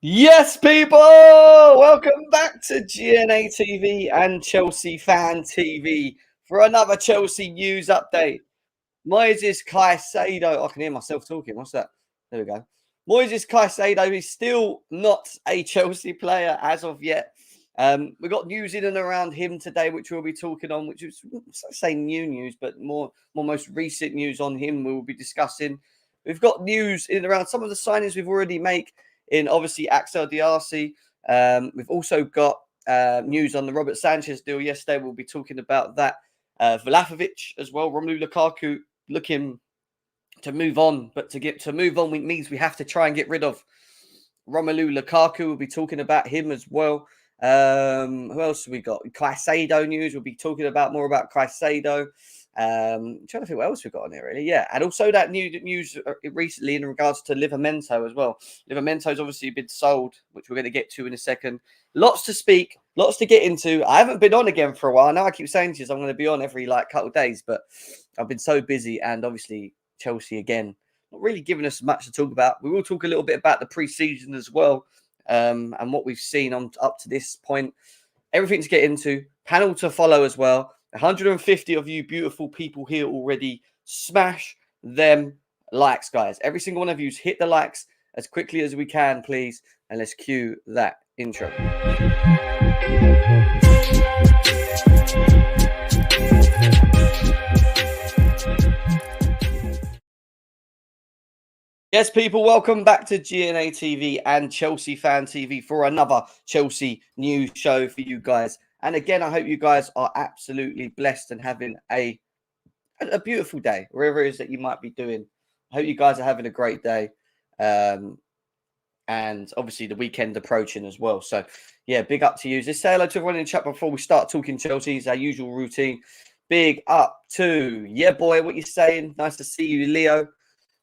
Yes, people! Welcome back to GNA TV and Chelsea Fan TV for another Chelsea news update. Moises Caicedo. I can hear myself talking. What's that? There we go. Moises Caicedo is still not a Chelsea player as of yet. We've got news in and around him today, which we'll be talking on, which is, I say new news, but more most recent news on him we will be discussing. We've got news in and around some of the signings we've already made in, obviously, Axel Disasi. We've also got news on the Robert Sanchez deal yesterday. We'll be talking about that. Vlahovic as well. Romelu Lukaku looking to move on, but to move on means we have to try and get rid of Romelu Lukaku. We'll be talking about him as well. Who else have we got? Caicedo news. We'll be talking about more about Caicedo. I'm trying to think what else we've got on here, really. Yeah, and also that news recently in regards to Livramento as well. Livramento's obviously been sold, which we're going to get to in a second. Lots to speak, lots to get into. I haven't been on again for a while. Now I keep saying to you, I'm going to be on every couple of days, but I've been so busy, and obviously Chelsea again, not really giving us much to talk about. We will talk a little bit about the pre-season as well, and what we've seen up to this point. Everything to get into. Panel to follow as well. 150 of you beautiful people here already. Smash them likes, guys. Every single one of you hit the likes as quickly as we can, please. And let's cue that intro. Yes, people, welcome back to GNA TV and Chelsea Fan TV for another Chelsea news show for you guys. And again, I hope you guys are absolutely blessed and having a beautiful day, wherever it is that you might be doing. I hope you guys are having a great day. And obviously the weekend approaching as well. So, yeah, big up to you. Let's say hello to everyone in the chat before we start talking Chelsea. It's our usual routine. Big up to, yeah, boy, what you saying? Nice to see you, Leo.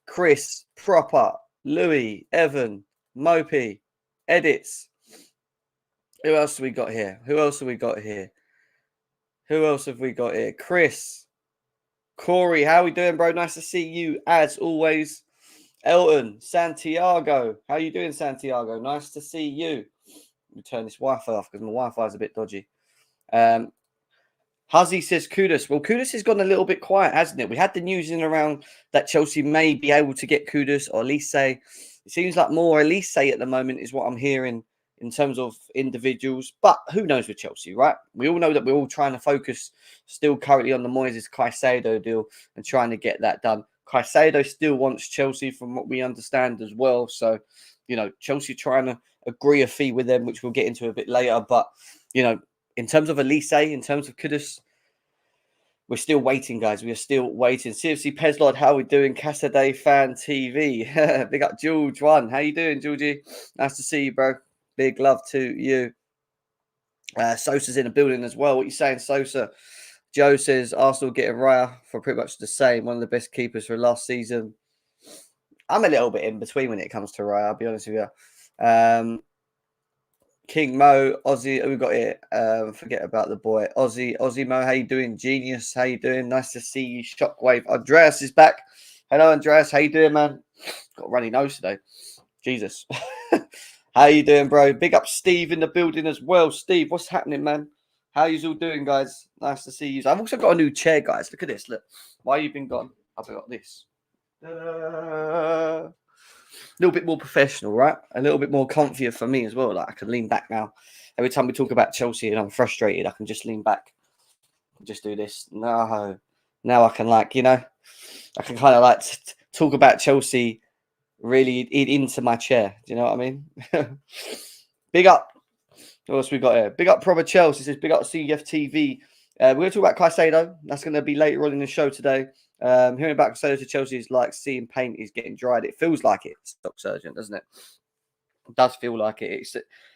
Chris, Proper, Louis, Evan, Mopey, Edits. Who else have we got here? Who else have we got here? Chris, Corey, how are we doing, bro? Nice to see you as always. Elton, Santiago, how you doing, Santiago? Nice to see you. Let me turn this Wi-Fi off because my Wi-Fi is a bit dodgy. Huzzy says Kudus. Well, Kudus has gone a little bit quiet, hasn't it? We had the news in around that Chelsea may be able to get Kudus or Elise. It seems like more Elise at the moment is what I'm hearing in terms of individuals. But who knows with Chelsea, right? We all know that we're all trying to focus still currently on the Moises Caicedo deal and trying to get that done. Caicedo still wants Chelsea from what we understand as well. So, Chelsea trying to agree a fee with them, which we'll get into a bit later. But, in terms of Elise, in terms of Kudus, we're still waiting, guys. We are still waiting. CFC Peslod, how are we doing? Casaday Fan TV. Big up George One. How you doing, Georgie? Nice to see you, bro. Big love to you. Sosa's in the building as well. What you saying, Sosa? Joe says Arsenal getting Raya for pretty much the same. One of the best keepers for last season. I'm a little bit in between when it comes to Raya, I'll be honest with you. King Mo, Aussie, we got here. Forget about the boy. Aussie Mo, how you doing? Genius, how you doing? Nice to see you. Shockwave. Andreas is back. Hello, Andreas. How you doing, man? Got a runny nose today. Jesus. How you doing, bro? Big up Steve in the building as well. Steve, what's happening, man? How you all doing, guys? Nice to see you. I've also got a new chair, guys. Look at this. Look. Why you been gone? I've got this. A little bit more professional, right? A little bit more comfier for me as well. Like I can lean back now. Every time we talk about Chelsea and I'm frustrated, I can just lean back and just do this. No. Now I can I can kind of talk about Chelsea really into my chair. Do you know what I mean? Big up. What else we got here? Big up Proper Chelsea. Says big up CFTV. We're going to talk about Caicedo. That's going to be later on in the show today. Hearing about Caicedo to Chelsea is like seeing paint is getting dried. It feels like it. Stock Surgeon, doesn't it? It does feel like it.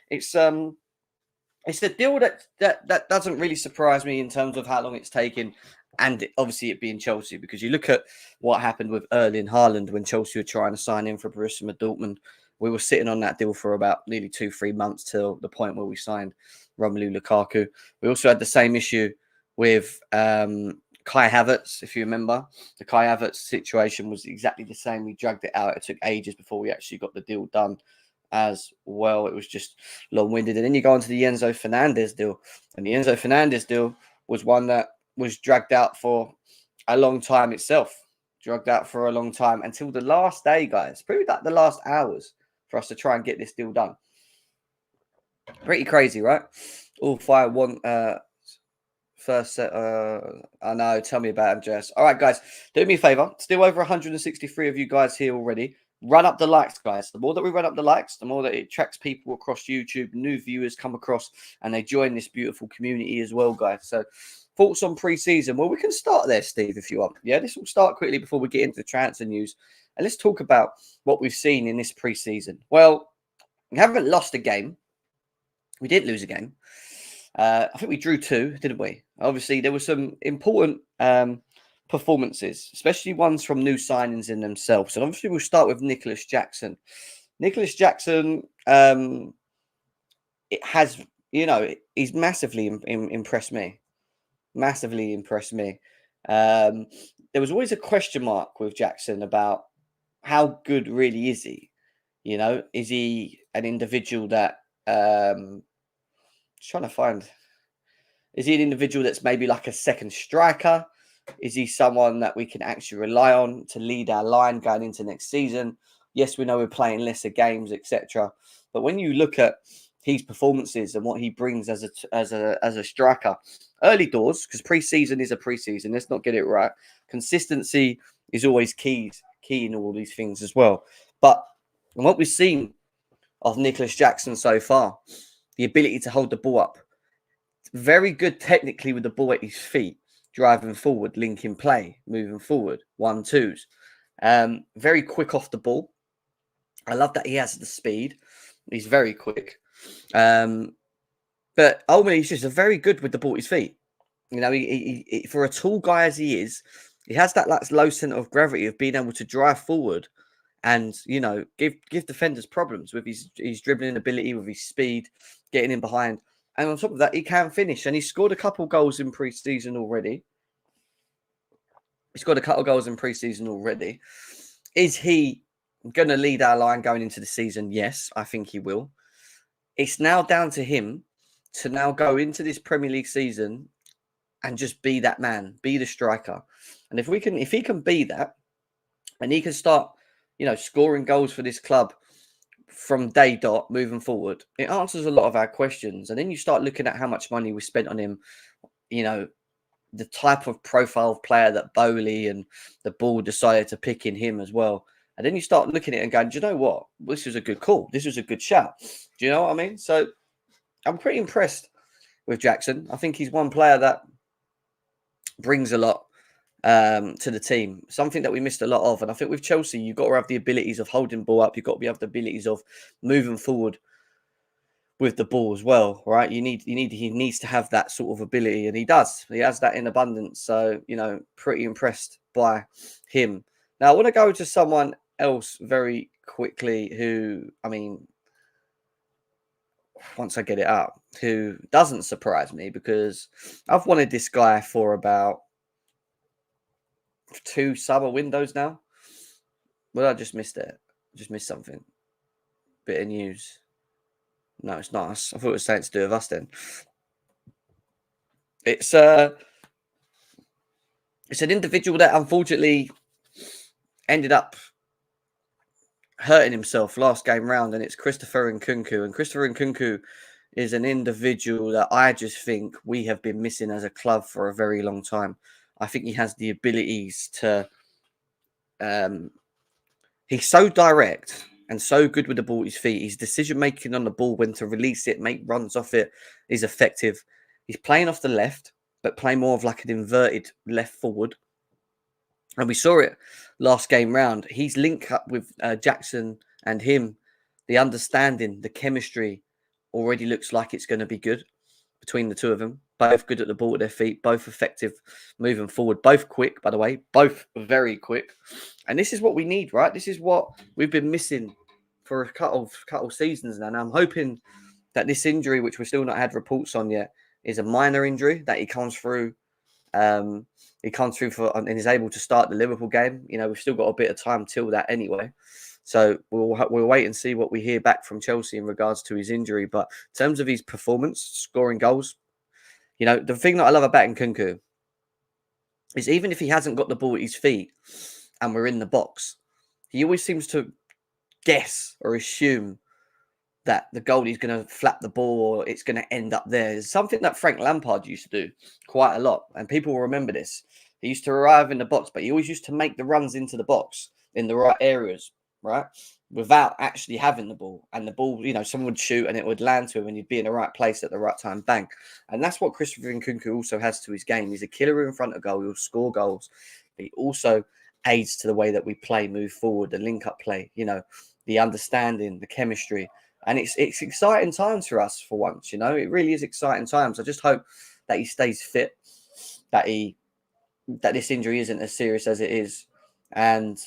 It's a deal that doesn't really surprise me in terms of how long it's taken, and obviously it being Chelsea, because you look at what happened with Erling Haaland when Chelsea were trying to sign him for Borussia Dortmund. We were sitting on that deal for about nearly 2-3 months till the point where we signed Romelu Lukaku. We also had the same issue with Kai Havertz, if you remember. The Kai Havertz situation was exactly the same. We dragged it out. It took ages before we actually got the deal done. as well. It was just long-winded. And then you go on to the Enzo Fernandez deal. And the Enzo Fernandez deal was one that was dragged out for a long time itself. Dragged out for a long time until the last day, guys. Probably like the last hours for us to try and get this deal done. Pretty crazy, right? All fire one first set. I know. Tell me about him, Jess. All right, guys. Do me a favor. Still over 163 of you guys here already. Run up the likes, guys. The more that we run up the likes, the more that it attracts people across YouTube. New viewers come across and they join this beautiful community as well, guys. So, thoughts on pre-season? Well, we can start there, Steve, if you want. Yeah, this will start quickly before we get into the transfer news. And let's talk about what we've seen in this pre-season. Well, we haven't lost a game. We did lose a game. I think we drew 2, didn't we? Obviously, there were some important performances, especially ones from new signings in themselves. And obviously, we'll start with Nicholas Jackson. Nicholas Jackson, it has, he's massively impressed me. Massively impressed me. There was always a question mark with Jackson about how good really is he? Is he an individual that trying to find, is he an individual that's maybe like a second striker? Is he someone that we can actually rely on to lead our line going into next season? Yes, we know we're playing lesser games, etc. But when you look at his performances and what he brings as a striker, early doors, because pre-season is a pre-season, let's not get it right. Consistency is always key in all these things as well. But what we've seen of Nicholas Jackson so far, the ability to hold the ball up, very good technically with the ball at his feet, driving forward, linking play, moving forward, 1-2s. Very quick off the ball. I love that he has the speed. He's very quick. But ultimately, he's just very good with the ball at his feet. He for a tall guy as he is, he has that low center of gravity of being able to drive forward and, give defenders problems with his dribbling ability, with his speed, getting in behind. And on top of that, he can finish. And he scored a couple goals in pre-season already. He's got a couple goals in pre-season already. Is he going to lead our line going into the season? Yes, I think he will. It's now down to him to now go into this Premier League season and just be that man, be the striker. And if he can be that, and he can start, scoring goals for this club from day dot moving forward, it answers a lot of our questions. And then you start looking at how much money we spent on him, the type of profile of player that Bowley and the ball decided to pick in him as well. And then you start looking at it and going, do you know what? This was a good call. This was a good shout. Do you know what I mean? So I'm pretty impressed with Jackson. I think he's one player that brings a lot to the team, something that we missed a lot of. And I think with Chelsea, you've got to have the abilities of holding ball up. You've got to have the abilities of moving forward with the ball as well, right? He needs to have that sort of ability, and he does. He has that in abundance. So, pretty impressed by him. Now, I want to go to someone else very quickly who, once I get it out, who doesn't surprise me, because I've wanted this guy for about 2 summer windows now. Well, I just missed it. Just missed something. Bit of news. No, it's not us. I thought it was something to do with us then. It's an individual that unfortunately ended up hurting himself last game round, and it's Christopher Nkunku. And Christopher Nkunku is an individual that I just think we have been missing as a club for a very long time. I think he has the abilities to... he's so direct and so good with the ball at his feet. His decision-making on the ball, when to release it, make runs off it, is effective. He's playing off the left, but playing more of like an inverted left forward. And we saw it last game round. He's linked up with Jackson and him. The understanding, the chemistry already looks like it's going to be good between the two of them. Both good at the ball at their feet, both effective moving forward, both quick, by the way, both very quick. And this is what we need, right? This is what we've been missing for a couple seasons now. And I'm hoping that this injury, which we've still not had reports on yet, is a minor injury, that he comes through. He comes through and is able to start the Liverpool game. We've still got a bit of time till that anyway. So we'll wait and see what we hear back from Chelsea in regards to his injury. But in terms of his performance, scoring goals, the thing that I love about Nkunku is even if he hasn't got the ball at his feet and we're in the box, he always seems to guess or assume that the goalie's going to flap the ball or it's going to end up there. It's something that Frank Lampard used to do quite a lot, and people will remember this. He used to arrive in the box, but he always used to make the runs into the box in the right areas, right? Without actually having the ball. And the ball, someone would shoot and it would land to him and he'd be in the right place at the right time, bang. And that's what Christopher Nkunku also has to his game. He's a killer in front of goal. He'll score goals. But he also aids to the way that we play, move forward, the link-up play, the understanding, the chemistry. And it's exciting times for us for once, It really is exciting times. I just hope that he stays fit, that this injury isn't as serious as it is. And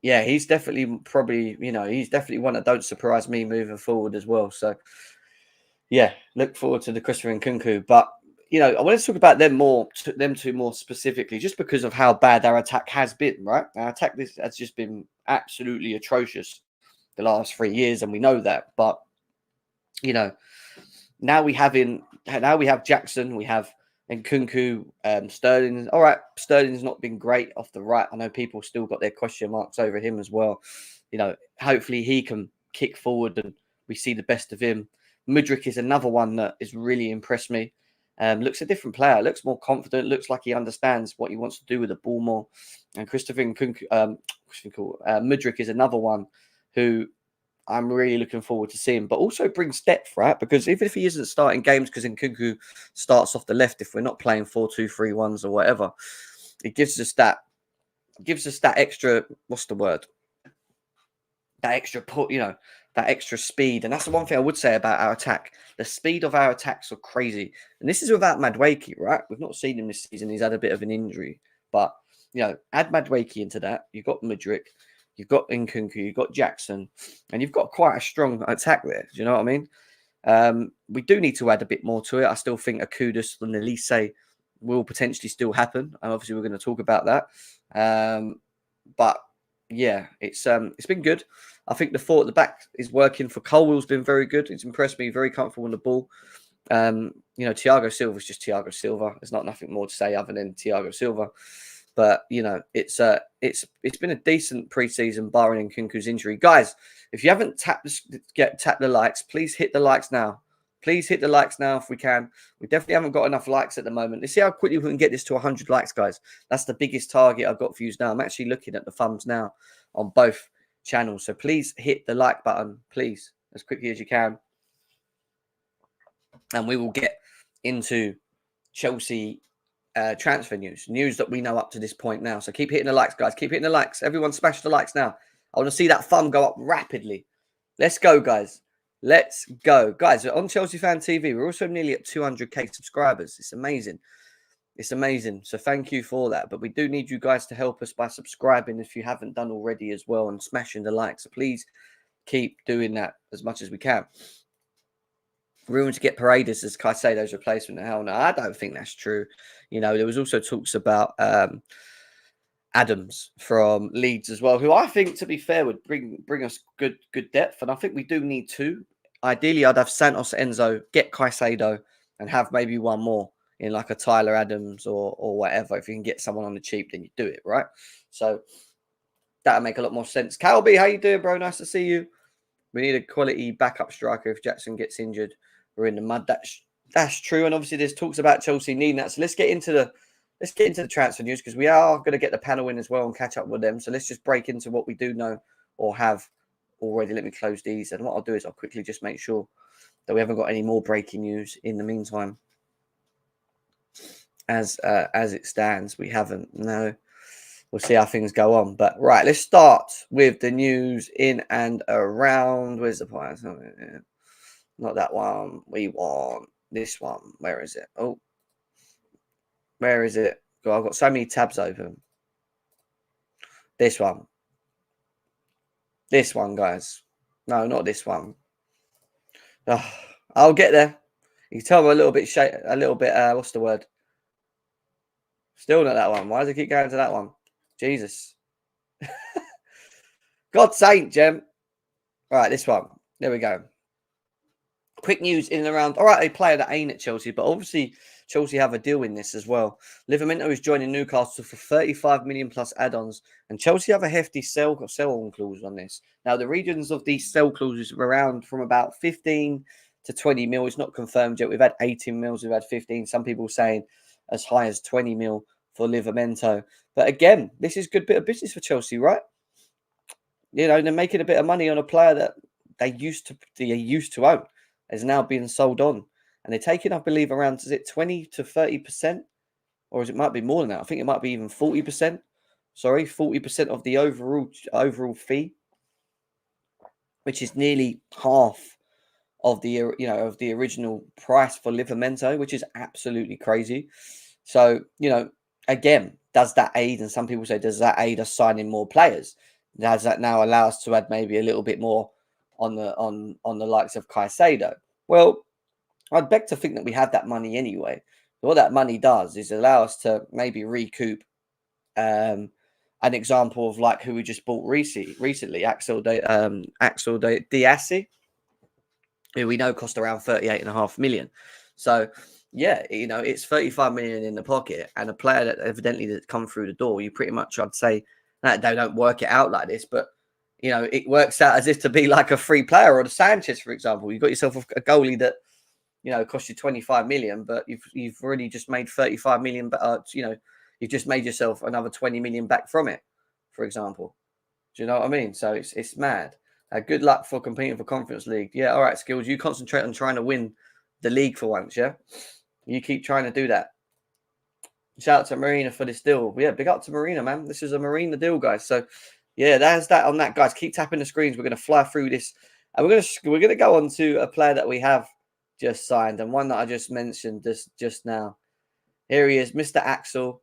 yeah, he's definitely he's definitely one that don't surprise me moving forward as well. So yeah, look forward to the Christopher Nkunku. But I want to talk about them two more specifically, just because of how bad our attack has been, right? Our attack has just been absolutely atrocious the last 3 years, and we know that. But now we have Jackson, we have Nkunku, Sterling. All right, Sterling's not been great off the right. I know people still got their question marks over him as well. Hopefully he can kick forward and we see the best of him. Mudryk is another one that has really impressed me. Looks a different player. Looks more confident. Looks like he understands what he wants to do with the ball more. And Christopher Nkunku, Mudryk is another one who I'm really looking forward to seeing, but also brings depth, right? Because even if he isn't starting games, because Nkunku starts off the left, if we're not playing 4-2-3-1s or whatever, it gives us that extra, what's the word? That extra put, that extra speed. And that's the one thing I would say about our attack. The speed of our attacks are crazy. And this is without Madueke, right? We've not seen him this season. He's had a bit of an injury. But, add Madueke into that. You've got Mudryk. You've got Nkunku, you've got Jackson, and you've got quite a strong attack there. Do you know what I mean? We do need to add a bit more to it. I still think a Kudus and Elise will potentially still happen, and obviously we're going to talk about that. But yeah, it's been good. I think the four at the back is working for Colwell's been very good. It's impressed me, very comfortable on the ball. Thiago Silva's just Thiago Silva. There's not nothing more to say other than Thiago Silva. But it's been a decent preseason, barring Nkunku's injury. Guys, if you haven't tap the likes, please hit the likes now. Please hit the likes now if we can. We definitely haven't got enough likes at the moment. Let's see how quickly we can get this to 100 likes, guys. That's the biggest target I've got for you now. I'm actually looking at the thumbs now on both channels. So please hit the like button, please, as quickly as you can. And we will get into Chelsea transfer news that we know up to this point now. So keep hitting the likes, guys. Keep hitting the likes. Everyone smash the likes now. I want to see that thumb go up rapidly. Let's go, guys. Let's go. Guys, on Chelsea Fan TV, we're also nearly at 200k subscribers. It's amazing. It's amazing. So thank you for that. But we do need you guys to help us by subscribing if you haven't done already as well, and smashing the like. So please keep doing that as much as we can. Rumored to get Paredes as Caicedo's replacement. Hell no, I don't think that's true. There was also talks about Adams from Leeds as well, who I think, to be fair, would bring us good depth. And I think we do need two. Ideally, I'd have Santos, Enzo, get Caicedo, and have maybe one more in like a Tyler Adams or whatever. If you can get someone on the cheap, then you do it, right? So that'll make a lot more sense. Calby, how you doing, bro? Nice to see you. We need a quality backup striker if Jackson gets injured. We're in the mud. That's true. And obviously there's talks about Chelsea needing that. So let's get into the transfer news, because we are going to get the panel in as well and catch up with them. So let's just break into what we do know or have already. Let me close these. And what I'll do is I'll quickly just make sure that we haven't got any more breaking news in the meantime. As it stands, we haven't. No. We'll see how things go on. But right, let's start with the news in and around. Where's the point? Not that one. We want this one. Where is it? Oh, where is it? God, I've got so many tabs open. This one. This one, guys. No, not this one. Oh, I'll get there. You can tell me a little bit, what's the word? Still not that one. Why does it keep going to that one? Jesus. God's sake, Gem. All right, this one. There we go. Quick news in and around. All right, a player that ain't at Chelsea, but obviously Chelsea have a deal in this as well. Livramento is joining Newcastle for 35 million plus add-ons, and Chelsea have a hefty sell-on clause on this. Now, the regions of these sell clauses are around from about 15 to 20 mil. It's not confirmed yet. We've had 18 mils, we've had 15. Some people saying as high as 20 mil for Livramento. But again, this is a good bit of business for Chelsea, right? You know, they're making a bit of money on a player that they used to own. Is now being sold on, and they're taking, I believe, around 20 to 30%, or it might be more than that. I think it might be even 40%. Sorry, 40% of the overall fee, which is nearly half of the of the original price for Livramento, which is absolutely crazy. So again, does that aid? And some people say, does that aid us signing more players? Does that now allow us to add maybe a little bit more on the likes of Caicedo? Well, I'd beg to think that we have that money anyway. What that money does is allow us to maybe recoup an example of like who we just bought recently, Axel Disasi, who we know cost around 38.5 million. So yeah, it's 35 million in the pocket, and a player that evidently that's come through the door, you pretty much, I'd say, that they don't work it out like this, but it works out as if to be like a free player, or the Sanchez, for example. You've got yourself a goalie that, cost you 25 million, but you've already just made 35 million, but, you've just made yourself another 20 million back from it, for example. Do you know what I mean? So it's mad. Good luck for competing for Conference League. Yeah, all right, Skills. You concentrate on trying to win the league for once, yeah? You keep trying to do that. Shout out to Marina for this deal. Yeah, big up to Marina, man. This is a Marina deal, guys. So, yeah, that's that on that, guys. Keep tapping the screens. We're going to fly through this, and we're going to go on to a player that we have just signed, and one that I just mentioned just now. Here he is, Mr. Axel.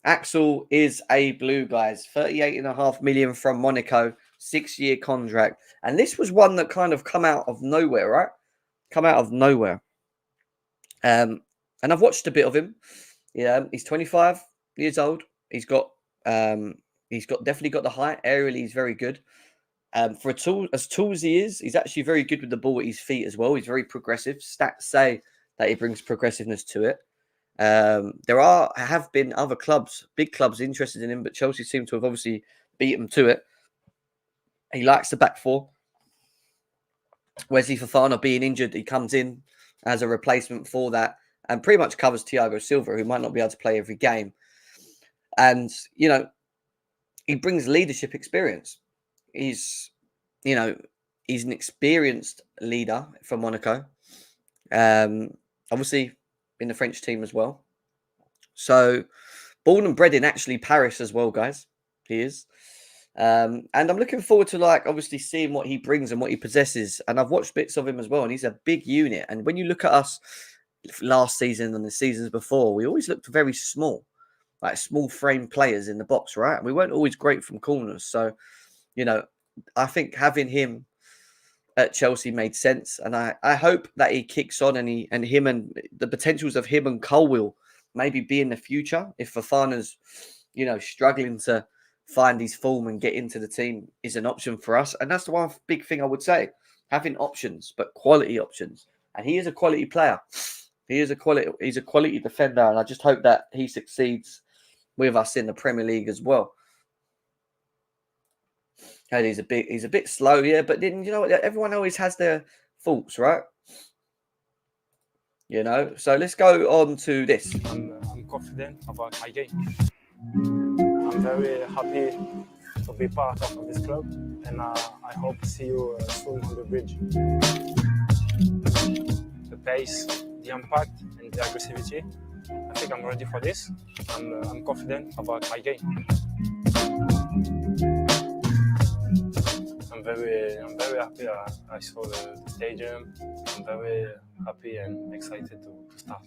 Axel is a blue, guys. 38.5 million from Monaco, 6-year contract, and this was one that kind of come out of nowhere, right? Come out of nowhere. And I've watched a bit of him. Yeah, he's 25 years old. He's definitely got the height. Aerially, he's very good. For as tall as he is, he's actually very good with the ball at his feet as well. He's very progressive. Stats say that he brings progressiveness to it. There have been other clubs, big clubs, interested in him, but Chelsea seem to have obviously beat him to it. He likes the back four. Wesley Fofana being injured, he comes in as a replacement for that, and pretty much covers Thiago Silva, who might not be able to play every game. And, he brings leadership experience. He's an experienced leader from Monaco. Obviously in the French team as well. So born and bred in actually Paris as well, guys. He is. And I'm looking forward to obviously seeing what he brings and what he possesses. And I've watched bits of him as well, and he's a big unit. And when you look at us last season and the seasons before, we always looked very small, like small frame players in the box, right? And we weren't always great from corners. So, I think having him at Chelsea made sense. And I hope that he kicks on, and him and the potentials of him and Colwill maybe be in the future. If Fofana's, struggling to find his form and get into the team is an option for us. And that's the one big thing I would say, having options, but quality options. And he is a quality player. He's a quality defender. And I just hope that he succeeds with us in the Premier League as well. And he's a bit slow, yeah, but then everyone always has their faults, right? So let's go on to this. I'm confident about my game. I'm very happy to be part of this club, and I hope to see you soon on the bridge. The pace, the impact, and the aggressivity. I think I'm ready for this. I'm confident about my game. I'm very happy. I saw the stadium. I'm very happy and excited to start.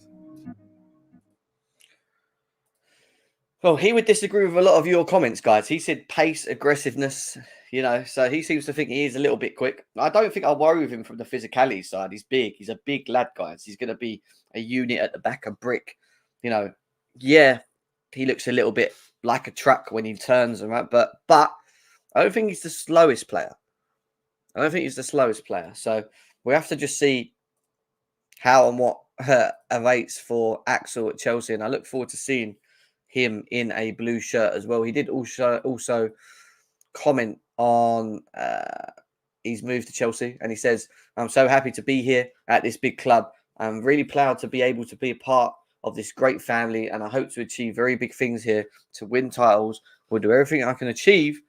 Well, he would disagree with a lot of your comments, guys. He said pace, aggressiveness, so he seems to think he is a little bit quick. I don't think I'll worry with him from the physicality side. He's big. He's a big lad, guys. He's going to be a unit at the back, a brick. Yeah, he looks a little bit like a truck when he turns, right? But I don't think he's the slowest player. So we have to just see how and what awaits for Axel at Chelsea. And I look forward to seeing him in a blue shirt as well. He did also comment on his move to Chelsea. And he says, I'm so happy to be here at this big club. I'm really proud to be able to be a part of this great family. And I hope to achieve very big things here to win titles. We'll do everything I can achieve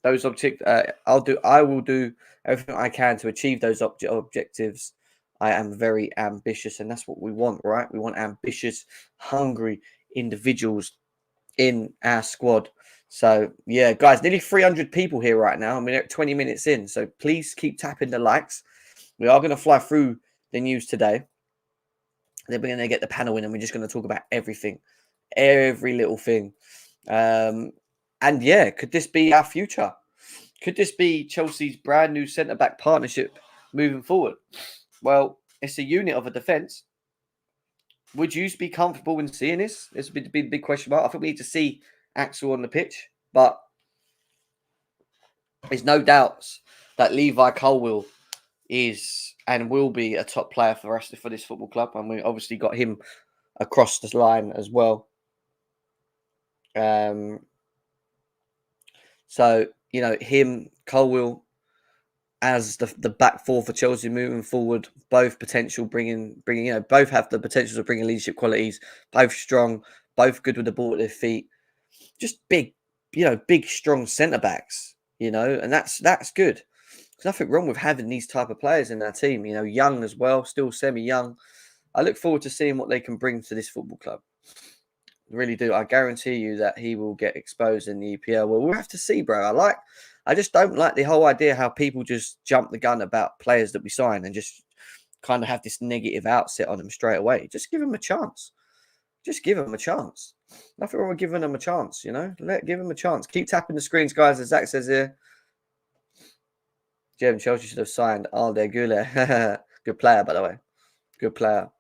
those objectives. I will do everything I can to achieve those objectives. I am very ambitious, and that's what we want, right? We want ambitious, hungry individuals in our squad. So, yeah, guys, nearly 300 people here right now. I mean, 20 minutes in. So please keep tapping the likes. We are going to fly through the news today. Then we're going to get the panel in, and we're just going to talk about everything, every little thing. And yeah, could this be our future? Could this be Chelsea's brand new centre-back partnership moving forward? Well, it's a unit of a defence. Would you be comfortable in seeing this? It's a big question mark. I think we need to see Axel on the pitch, but there's no doubts that Levi Colwill is and will be a top player for this football club, and we obviously got him across the line as well. So, you know, him, Colwill, as the back four for Chelsea moving forward, both potential bringing, both have the potential to bring leadership qualities, both strong, both good with the ball at their feet, just big, big, strong centre backs, and that's good. There's nothing wrong with having these type of players in our team, young as well, still semi-young. I look forward to seeing what they can bring to this football club. Really do. I guarantee you that he will get exposed in the EPL. Well, we'll have to see, bro. I just don't like the whole idea how people just jump the gun about players that we sign and just kind of have this negative outset on them straight away. Just give them a chance. Just give them a chance. Nothing wrong with giving them a chance, give them a chance. Keep tapping the screens, guys, as Zach says here. Jim, Chelsea should have signed Alde Güler. Good player, by the way. Good player.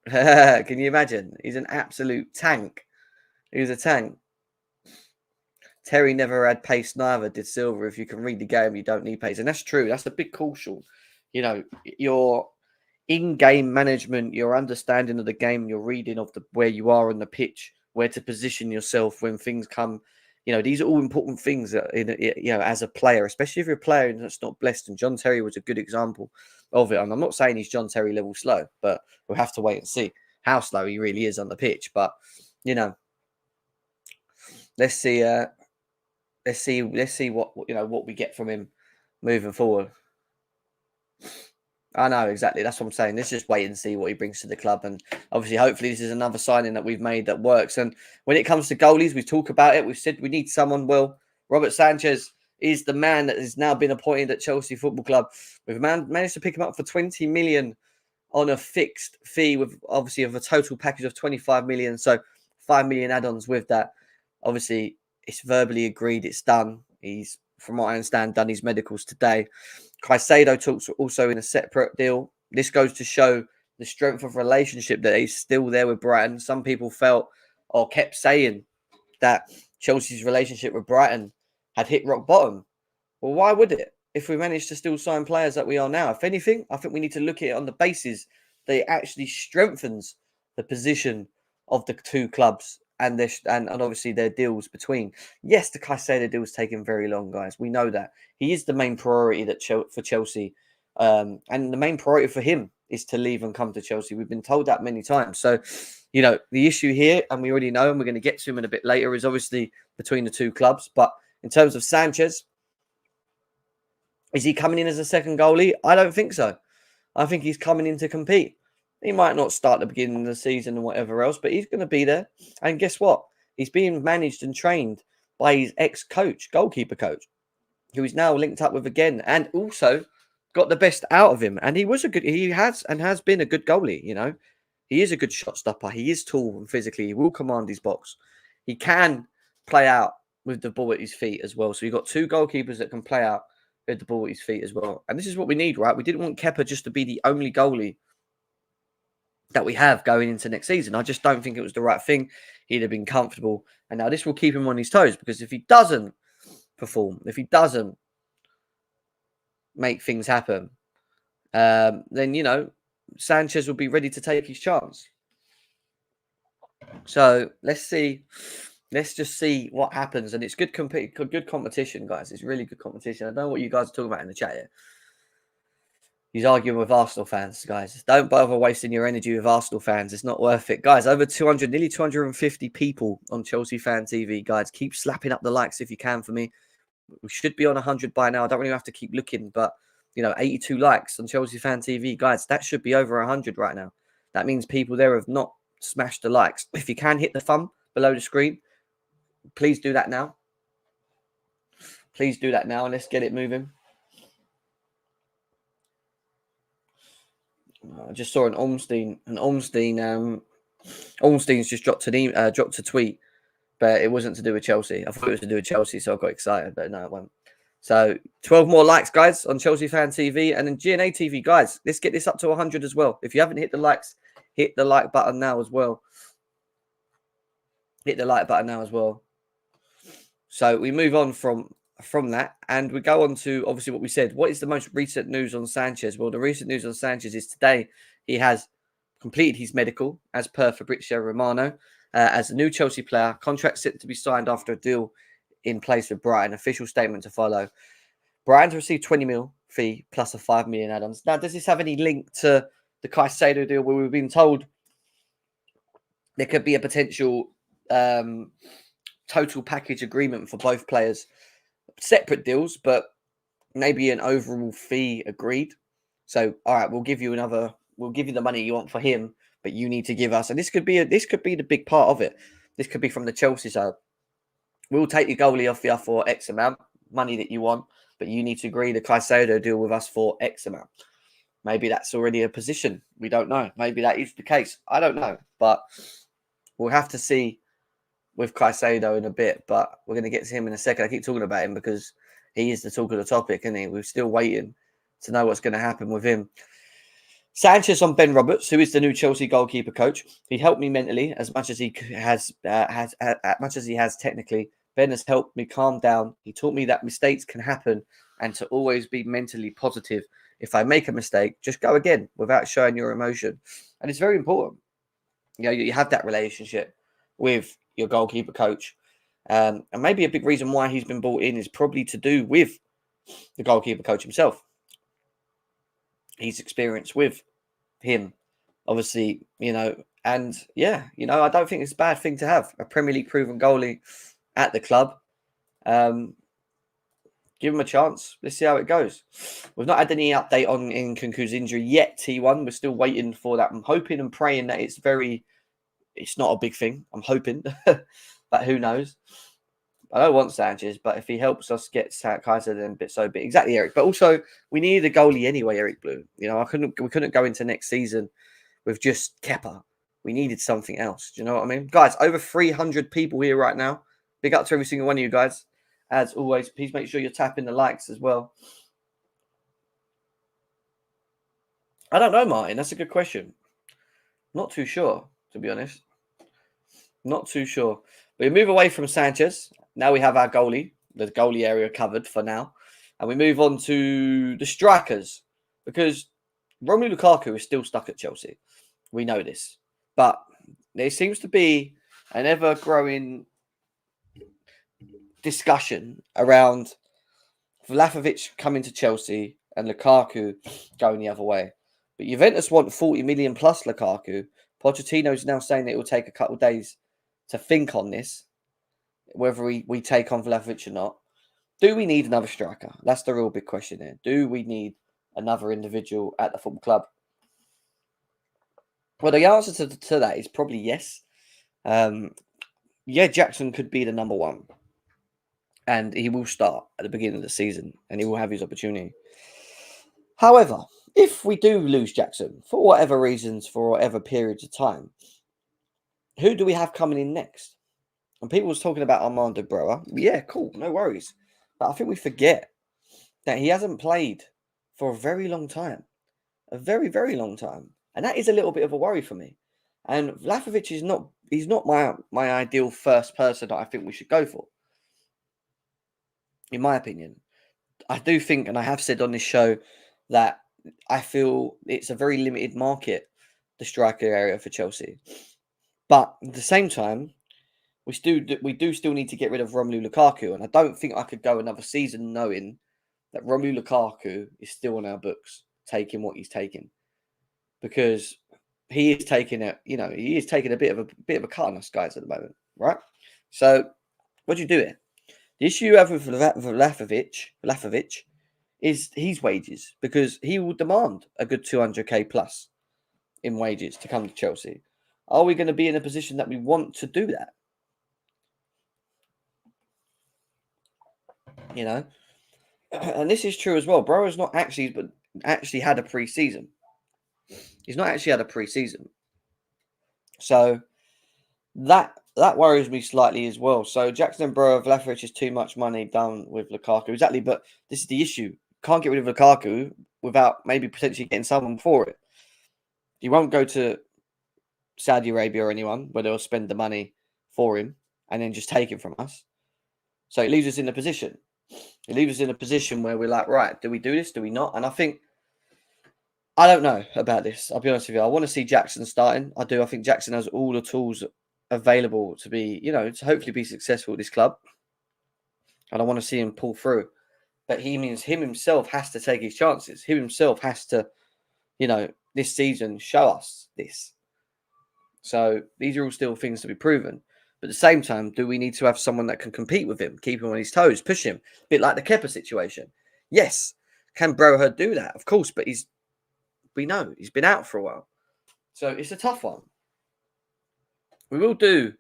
Can you imagine? He's an absolute tank. He was a tank. Terry never had pace, neither did Silva. If you can read the game, you don't need pace. And that's true. That's a big caution. Your in-game management, your understanding of the game, your reading of where you are on the pitch, where to position yourself when things come. These are all important things as a player, especially if you're a player that's not blessed. And John Terry was a good example of it. And I'm not saying he's John Terry level slow, but we'll have to wait and see how slow he really is on the pitch. But, let's see what we get from him moving forward. I know, exactly. That's what I'm saying. Let's just wait and see what he brings to the club. And obviously, hopefully, this is another signing that we've made that works. And when it comes to goalies, we talk about it. We've said we need someone. Well, Robert Sanchez is the man that has now been appointed at Chelsea Football Club. We've managed to pick him up for 20 million on a fixed fee, with obviously of a total package of 25 million. So 5 million add-ons with that. Obviously, it's verbally agreed. It's done. He's, from what I understand, done his medicals today. Caicedo talks also in a separate deal. This goes to show the strength of relationship that is still there with Brighton. Some people felt or kept saying that Chelsea's relationship with Brighton had hit rock bottom. Well, why would it if we managed to still sign players that we are now? If anything, I think we need to look at it on the basis that it actually strengthens the position of the two clubs and obviously their deals between. Yes, the Caicedo deal is taking very long, guys. We know that. He is the main priority for Chelsea. And the main priority for him is to leave and come to Chelsea. We've been told that many times. So, the issue here, and we already know, and we're going to get to him in a bit later, is obviously between the two clubs. But in terms of Sanchez, is he coming in as a second goalie? I don't think so. I think he's coming in to compete. He might not start the beginning of the season and whatever else, but he's going to be there. And guess what? He's being managed and trained by his ex-coach, goalkeeper coach, who he's now linked up with again, and also got the best out of him. And he has been a good goalie, He is a good shot stopper. He is tall and physically. He will command his box. He can play out with the ball at his feet as well. So you've got two goalkeepers that can play out with the ball at his feet as well. And this is what we need, right? We didn't want Kepa just to be the only goalie that we have going into next season. I just don't think it was the right thing. He'd have been comfortable. And now this will keep him on his toes, because if he doesn't perform, if he doesn't make things happen, then, you know, Sanchez will be ready to take his chance. So let's see. Let's just see what happens. And it's good competition, guys. It's really good competition. I don't know what you guys are talking about in the chat here. He's arguing with Arsenal fans, guys. Don't bother wasting your energy with Arsenal fans. It's not worth it. Guys, over 200, nearly 250 people on Chelsea Fan TV. Guys, keep slapping up the likes if you can for me. We should be on 100 by now. I don't really have to keep looking, but, you know, 82 likes on Chelsea Fan TV. Guys, that should be over 100 right now. That means people there have not smashed the likes. If you can hit the thumb below the screen, please do that now. Please do that now, and let's get it moving. I just saw an Ormstein. Ormstein's just dropped a tweet, but it wasn't to do with Chelsea. I thought it was to do with Chelsea, so I got excited, but no, it wasn't. So 12 more likes, guys, on Chelsea Fan TV, and then GNA TV, guys. Let's get this up to 100 as well. If you haven't hit the likes, hit the like button now as well. Hit the like button now as well. So we move on from that, and we go on to obviously what we said. What is the most recent news on Sanchez? Well, the recent news on Sanchez is today he has completed his medical as per Fabrizio Romano as a new Chelsea player. Contract set to be signed after a deal in place with Brighton. Official statement to follow. Brighton to receive 20 mil fee plus a 5 million add-ons. Now, does this have any link to the Caicedo deal where we've been told there could be a potential total package agreement for both players? Separate deals, but maybe an overall fee agreed. So, all right, we'll give you the money you want for him, but you need to give us, and this could be the big part of it. This could be from the Chelsea side. We'll take your goalie off you for X amount, money that you want, but you need to agree the Caicedo deal with us for X amount. Maybe that's already a position. We don't know. Maybe that is the case. I don't know, but we'll have to see with Caicedo in a bit, but we're going to get to him in a second. I keep talking about him because he is the talk of the topic, isn't he? We're still waiting to know what's going to happen with him. Sanchez on Ben Roberts, who is the new Chelsea goalkeeper coach. He helped me mentally as much as he has technically. Ben has helped me calm down. He taught me that mistakes can happen and to always be mentally positive. If I make a mistake, just go again without showing your emotion. And it's very important. You know, you have that relationship with your goalkeeper coach. And maybe a big reason why he's been brought in is probably to do with the goalkeeper coach himself. His experience with him, obviously, you know, and yeah, you know, I don't think it's a bad thing to have a Premier League proven goalie at the club. Give him a chance. Let's see how it goes. We've not had any update on Nkunku's injury yet, T1. We're still waiting for that. I'm hoping and praying that it's not a big thing. I'm hoping, but who knows? I don't want Sanchez, but if he helps us get Kaiser, then so be it. Exactly, Eric. But also, we needed a goalie anyway, Eric Blue. You know, we couldn't go into next season with just Kepa. We needed something else. Do you know what I mean? Guys, over 300 people here right now. Big up to every single one of you guys. As always, please make sure you're tapping the likes as well. I don't know, Martin. That's a good question. Not too sure, to be honest. Not too sure. But we move away from Sanchez. Now we have our goalie, the goalie area covered for now. And we move on to the strikers. Because Romelu Lukaku is still stuck at Chelsea. We know this. But there seems to be an ever-growing discussion around Vlahovic coming to Chelsea and Lukaku going the other way. But Juventus want 40 million plus Lukaku. Pochettino is now saying that it will take a couple of days to think on this, whether we take on Vlahovic or not. Do we need another striker? That's the real big question here. Do we need another individual at the football club? Well, the answer to that is probably yes. Yeah, Jackson could be the number one. And he will start at the beginning of the season. And he will have his opportunity. However, if we do lose Jackson, for whatever reasons, for whatever periods of time, who do we have coming in next? And people was talking about Armando Broa. Yeah, cool, no worries. But I think we forget that he hasn't played for a very long time. A very, very long time. And that is a little bit of a worry for me. And Vlahovic is not my ideal first person that I think we should go for. in my opinion. I do think, and I have said on this show, that I feel it's a very limited market, the striker area for Chelsea. But at the same time, we do still need to get rid of Romelu Lukaku, and I don't think I could go another season knowing that Romelu Lukaku is still on our books, taking what he's taking, because he is taking a bit of a cut on us guys at the moment, right? So what do you do here? The issue you have with Vlahovic is his wages, because he will demand a good 200k plus in wages to come to Chelsea. Are we going to be in a position that we want to do that? You know, and this is true as well. Bro has not actually had a pre-season. He's not actually had a pre-season, so that worries me slightly as well. So Jackson and Bro, Vlahovic is too much money done with Lukaku, exactly. But this is the issue: can't get rid of Lukaku without maybe potentially getting someone for it. You won't go to Saudi Arabia or anyone where they'll spend the money for him and then just take him from us. So it leaves us in a position. It leaves us in a position where we're like, right, do we do this? Do we not? And I don't know about this. I'll be honest with you. I want to see Jackson starting. I do. I think Jackson has all the tools available to be, to hopefully be successful at this club. And I want to see him pull through. But he means him himself has to take his chances. Him himself has to, this season show us this. So these are all still things to be proven. But at the same time, do we need to have someone that can compete with him, keep him on his toes, push him? A bit like the Kepa situation. Yes, can Broher do that? Of course, but we know he's been out for a while. So it's a tough one. We will do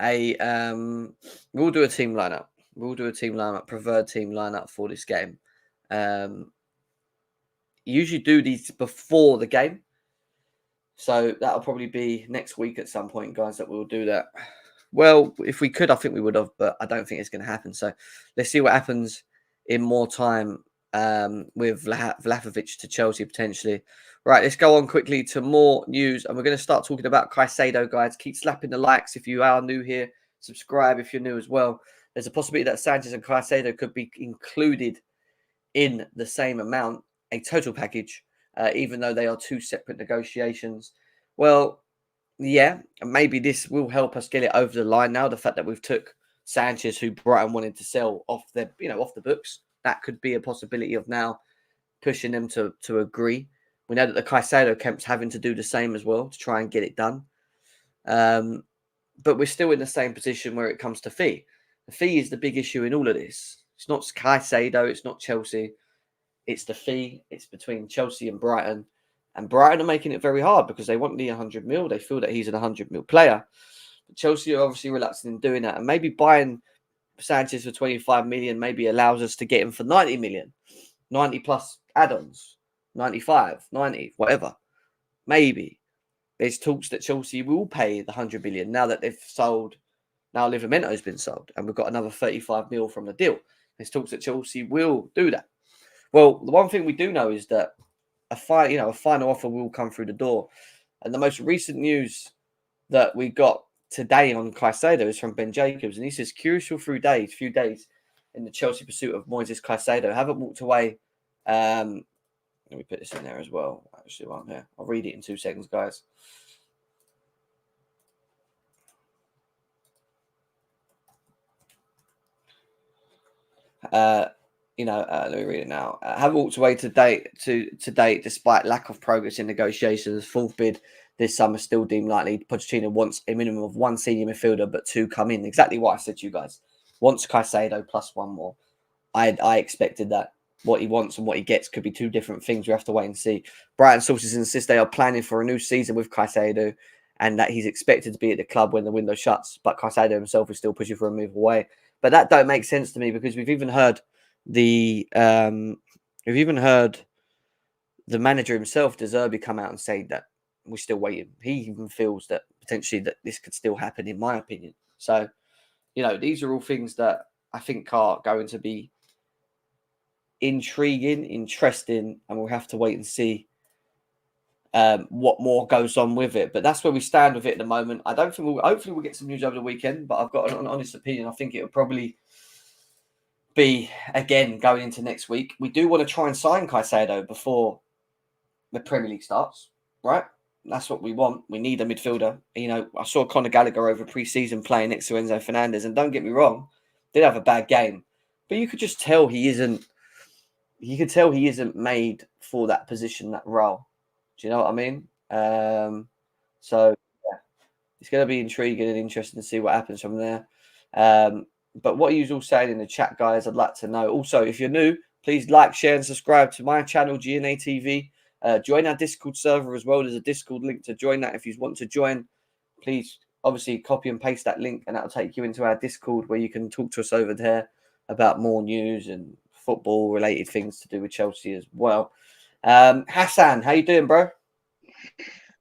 a team lineup. We'll do a team lineup, preferred team lineup for this game. Usually do these before the game. So that'll probably be next week at some point, guys, that we'll do that. Well, if we could, I think we would have, but I don't think it's going to happen. So let's see what happens in more time with Vlahovic to Chelsea potentially. Right, let's go on quickly to more news. And we're going to start talking about Caicedo, guys. Keep slapping the likes if you are new here. Subscribe if you're new as well. There's a possibility that Sanchez and Caicedo could be included in the same amount, a total package, even though they are two separate negotiations. Well, yeah, maybe this will help us get it over the line now. The fact that we've took Sanchez, who Brighton wanted to sell off off the books, that could be a possibility of now pushing them to agree. We know that the Caicedo camp's having to do the same as well to try and get it done. But we're still in the same position where it comes to fee. The fee is the big issue in all of this. It's not Caicedo, it's not Chelsea. It's the fee. It's between Chelsea and Brighton. And Brighton are making it very hard because they want the 100 mil. They feel that he's an 100 mil player. But Chelsea are obviously reluctant in doing that. And maybe buying Sanchez for 25 million maybe allows us to get him for 90 million. 90 plus add-ons. 95, 90, whatever. Maybe. There's talks that Chelsea will pay the 100 million now that they've sold. Now Livramento's been sold. And we've got another 35 mil from the deal. There's talks that Chelsea will do that. Well, the one thing we do know is that a final offer will come through the door. And the most recent news that we got today on Caicedo is from Ben Jacobs. And he says, crucial few days in the Chelsea pursuit of Moises Caicedo. Haven't walked away. Let me put this in there as well. Actually, while I'm here, I'll read it in 2 seconds, guys. Let me read it now. Have walked away to date despite lack of progress in negotiations. Fourth bid this summer still deemed likely. Pochettino wants a minimum of 1 senior midfielder, but 2 come in. Exactly what I said to you guys. Wants Caicedo plus 1 more. I expected that. What he wants and what he gets could be 2 different things. We have to wait and see. Brighton sources insist they are planning for a new season with Caicedo and that he's expected to be at the club when the window shuts. But Caicedo himself is still pushing for a move away. But that don't make sense to me because we've even heard the manager himself, De Zerbi, come out and say that we're still waiting. He even feels that potentially that this could still happen, in my opinion. So, these are all things that I think are going to be intriguing, interesting, and we'll have to wait and see what more goes on with it. But that's where we stand with it at the moment. I don't think hopefully we'll get some news over the weekend, but I've got an honest opinion. I think it'll probably be, again, going into next week, we do want to try and sign Caicedo before the Premier League starts, right? That's what we want. We need a midfielder. You know, I saw Conor Gallagher over pre-season playing next to Enzo Fernandez, and don't get me wrong, did have a bad game, but you could just tell he isn't. You could tell he isn't made for that position, that role. Do you know what I mean? So yeah, it's going to be intriguing and interesting to see what happens from there. But what are you all saying in the chat, guys? I'd like to know. Also, if you're new, please like, share, and subscribe to my channel, GNA TV. Join our Discord server as well. There's a Discord link to join that. If you want to join, please obviously copy and paste that link, and that'll take you into our Discord where you can talk to us over there about more news and football related things to do with Chelsea as well. Hassan, how you doing, bro?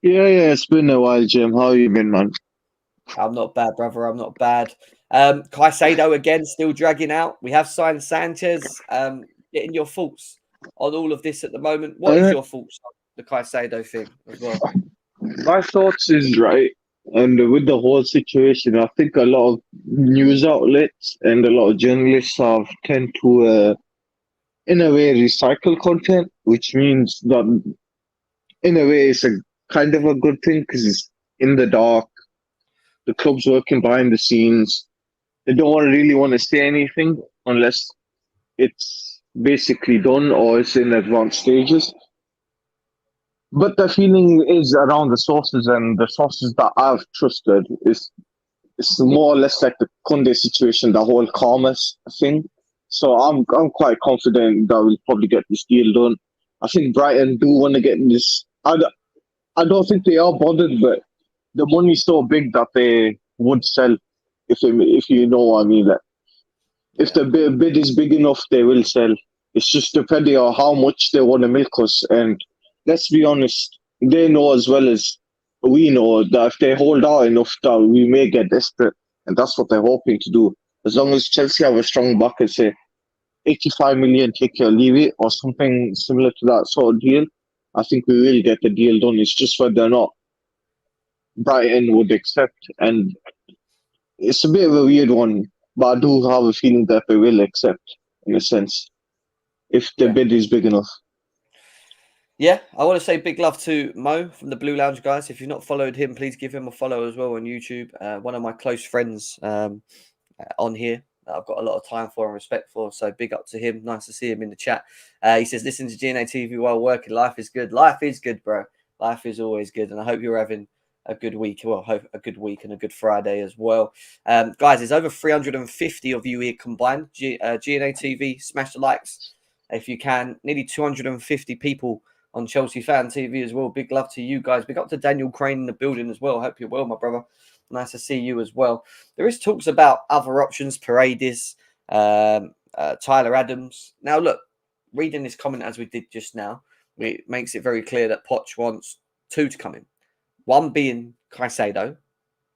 Yeah, it's been a while, Jim. How you been, man? I'm not bad, brother. I'm not bad. Caicedo again, still dragging out. We have signed Sanchez. Getting your thoughts on all of this at the moment. What is your thoughts on the Caicedo thing as well? My thoughts is right, and with the whole situation, I think a lot of news outlets and a lot of journalists tend to, in a way, recycle content, which means that in a way it's a kind of a good thing because it's in the dark. The club's working behind the scenes. They don't really want to say anything unless it's basically done or it's in advanced stages. But the feeling is around the sources, and the sources that I've trusted is it's more or less like the Kunde situation, the whole commerce thing. So I'm quite confident that we'll probably get this deal done. I think Brighton do want to get this. I don't think they are bothered, but the money's so big that they would sell if you know what I mean. Like, if the bid is big enough, they will sell. It's just depending on how much they want to milk us. And let's be honest, they know as well as we know that if they hold out enough, that we may get desperate. And that's what they're hoping to do. As long as Chelsea have a strong back and say 85 million, take it or leave it, or something similar to that sort of deal, I think we will get the deal done. It's just whether or not Brighton would accept. And it's a bit of a weird one, but I do have a feeling that they will accept, in a sense, if the bid is big enough. Yeah, I want to say big love to Mo from the Blue Lounge, guys. If you've not followed him, please give him a follow as well on YouTube. One of my close friends on here that I've got a lot of time for and respect for. So big up to him. Nice to see him in the chat. He says, listen to GNA TV while working. Life is good. Life is good, bro. Life is always good. And I hope you're having a good week. Well, hope a good week and a good Friday as well. Guys, there's over 350 of you here combined. GNA TV, smash the likes if you can. Nearly 250 people on Chelsea Fan TV as well. Big love to you guys. Big up to Daniel Crane in the building as well. Hope you're well, my brother. Nice to see you as well. There is talks about other options, Paredes, Tyler Adams. Now, look, reading this comment as we did just now, it makes it very clear that Poch wants two to come in. One being Caicedo,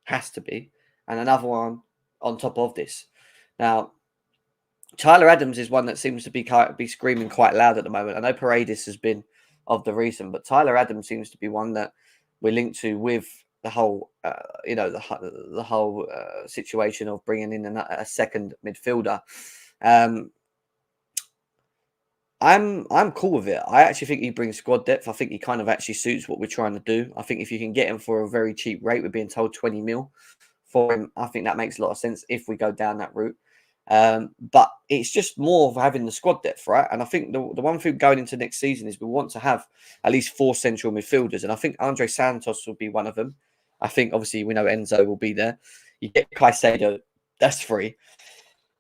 has to be, and another one on top of this. Now, Tyler Adams is one that seems to be screaming quite loud at the moment. I know Paredes has been of the reason, but Tyler Adams seems to be one that we're linked to with the whole, the whole situation of bringing in a second midfielder. I'm cool with it. I actually think he brings squad depth. I think he kind of actually suits what we're trying to do. I think if you can get him for a very cheap rate, we're being told 20 mil for him. I think that makes a lot of sense if we go down that route. But it's just more of having the squad depth, right? And I think the one thing going into next season is we want to have at least 4 central midfielders. And I think Andre Santos will be one of them. I think obviously we know Enzo will be there. You get Caicedo, that's free.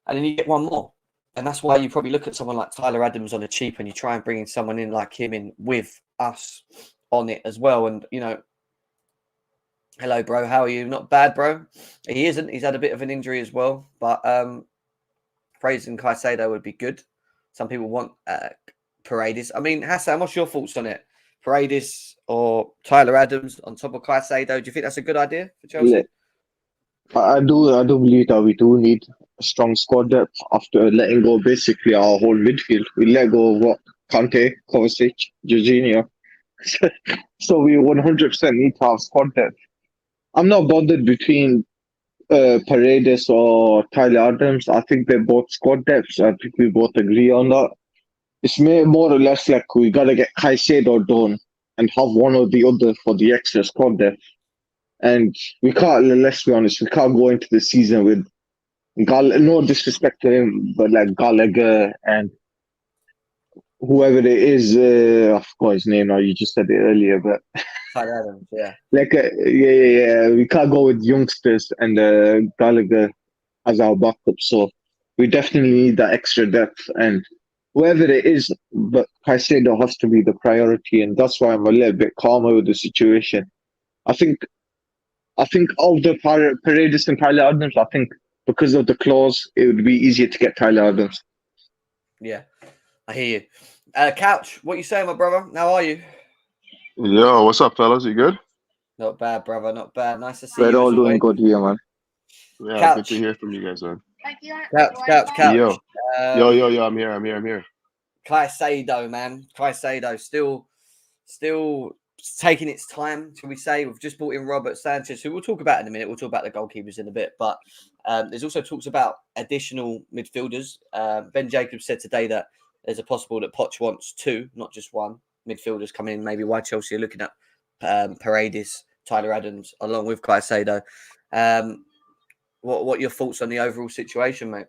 And then you get one more. And that's why you probably look at someone like Tyler Adams on the cheap and you try and bring someone in like him in with us on it as well. And, you know, hello, bro. How are you? Not bad, bro. He isn't. He's had a bit of an injury as well. But praising Caicedo would be good. Some people want Paredes. I mean, Hassan, what's your thoughts on it? Paredes or Tyler Adams on top of Caicedo? Do you think that's a good idea for Chelsea? Yeah. I do believe that we do need a strong squad depth after letting go basically our whole midfield. We let go of what? Kante, Kovacic, Jorginho. So we 100% need to have squad depth. I'm not bothered between Paredes or Tyler Adams. I think they're both squad depths. I think we both agree on that. It's more or less like we gotta get Caicedo done and have one or the other for the extra squad depth. And we can't. Let's be honest. We can't go into the season with no disrespect to him, but like Gallagher and whoever it is. I forgot his name now. You just said it earlier, but Tyler Adams, yeah. yeah. We can't go with youngsters and Gallagher as our backup. So we definitely need that extra depth and whoever it is, but Caicedo has to be the priority, and that's why I'm a little bit calmer with the situation. I think of the Paredes and Tyler Adams, I think because of the clause, it would be easier to get Tyler Adams. Yeah, I hear you. Couch, what you saying, my brother? How are you? Yo, what's up, fellas? You good? Not bad, brother. Not bad. Nice to see We're you. all as doing always. good here, man. Yeah, Couch. good to hear from you guys, man. Couch. Yo, I'm here. Caicedo, man. Caicedo still taking its time, shall we say. We've just brought in Robert Sanchez, who we'll talk about in a minute. We'll talk about the goalkeepers in a bit. But there's also talks about additional midfielders. Ben Jacobs said today that there's a possible that Poch wants two, not just one, midfielders coming in. Maybe why Chelsea are looking at Paredes, Tyler Adams, along with Caicedo. What are your thoughts on the overall situation, mate?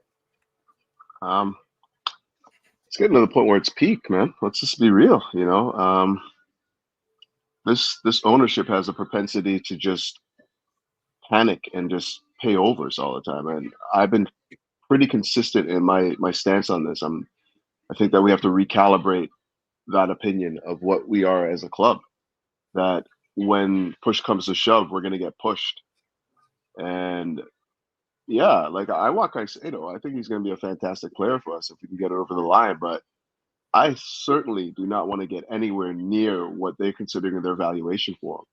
It's getting to the point where it's peak, man. Let's just be real, you know. This ownership has a propensity to just panic and just pay overs all the time, and I've been pretty consistent in my stance on this. I think that we have to recalibrate that opinion of what we are as a club. That when push comes to shove, we're going to get pushed, and yeah, like I want Caicedo. I think he's going to be a fantastic player for us if we can get it over the line. But I certainly do not want to get anywhere near what they're considering their valuation for him.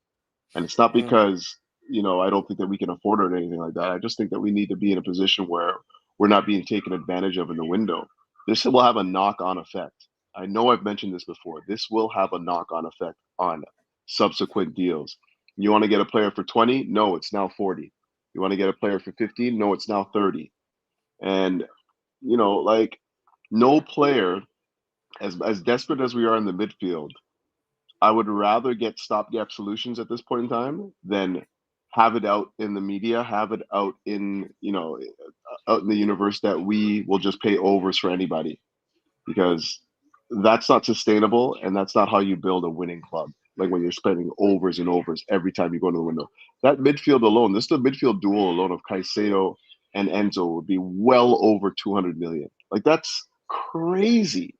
And it's not because, you know, I don't think that we can afford it or anything like that. I just think that we need to be in a position where we're not being taken advantage of in the window. This will have a knock-on effect. I know I've mentioned this before. This will have a knock-on effect on subsequent deals. You want to get a player for 20? No, it's now 40. You want to get a player for 15? No, it's now 30. And, you know, like no player, as desperate as we are in the midfield, I would rather get stopgap solutions at this point in time than have it out in the media, have it out in, you know, out in the universe that we will just pay overs for anybody, because that's not sustainable and that's not how you build a winning club. Like when you're spending overs and overs every time you go to the window. That midfield alone, the midfield duel alone of Caicedo and Enzo would be well over 200 million. Like that's crazy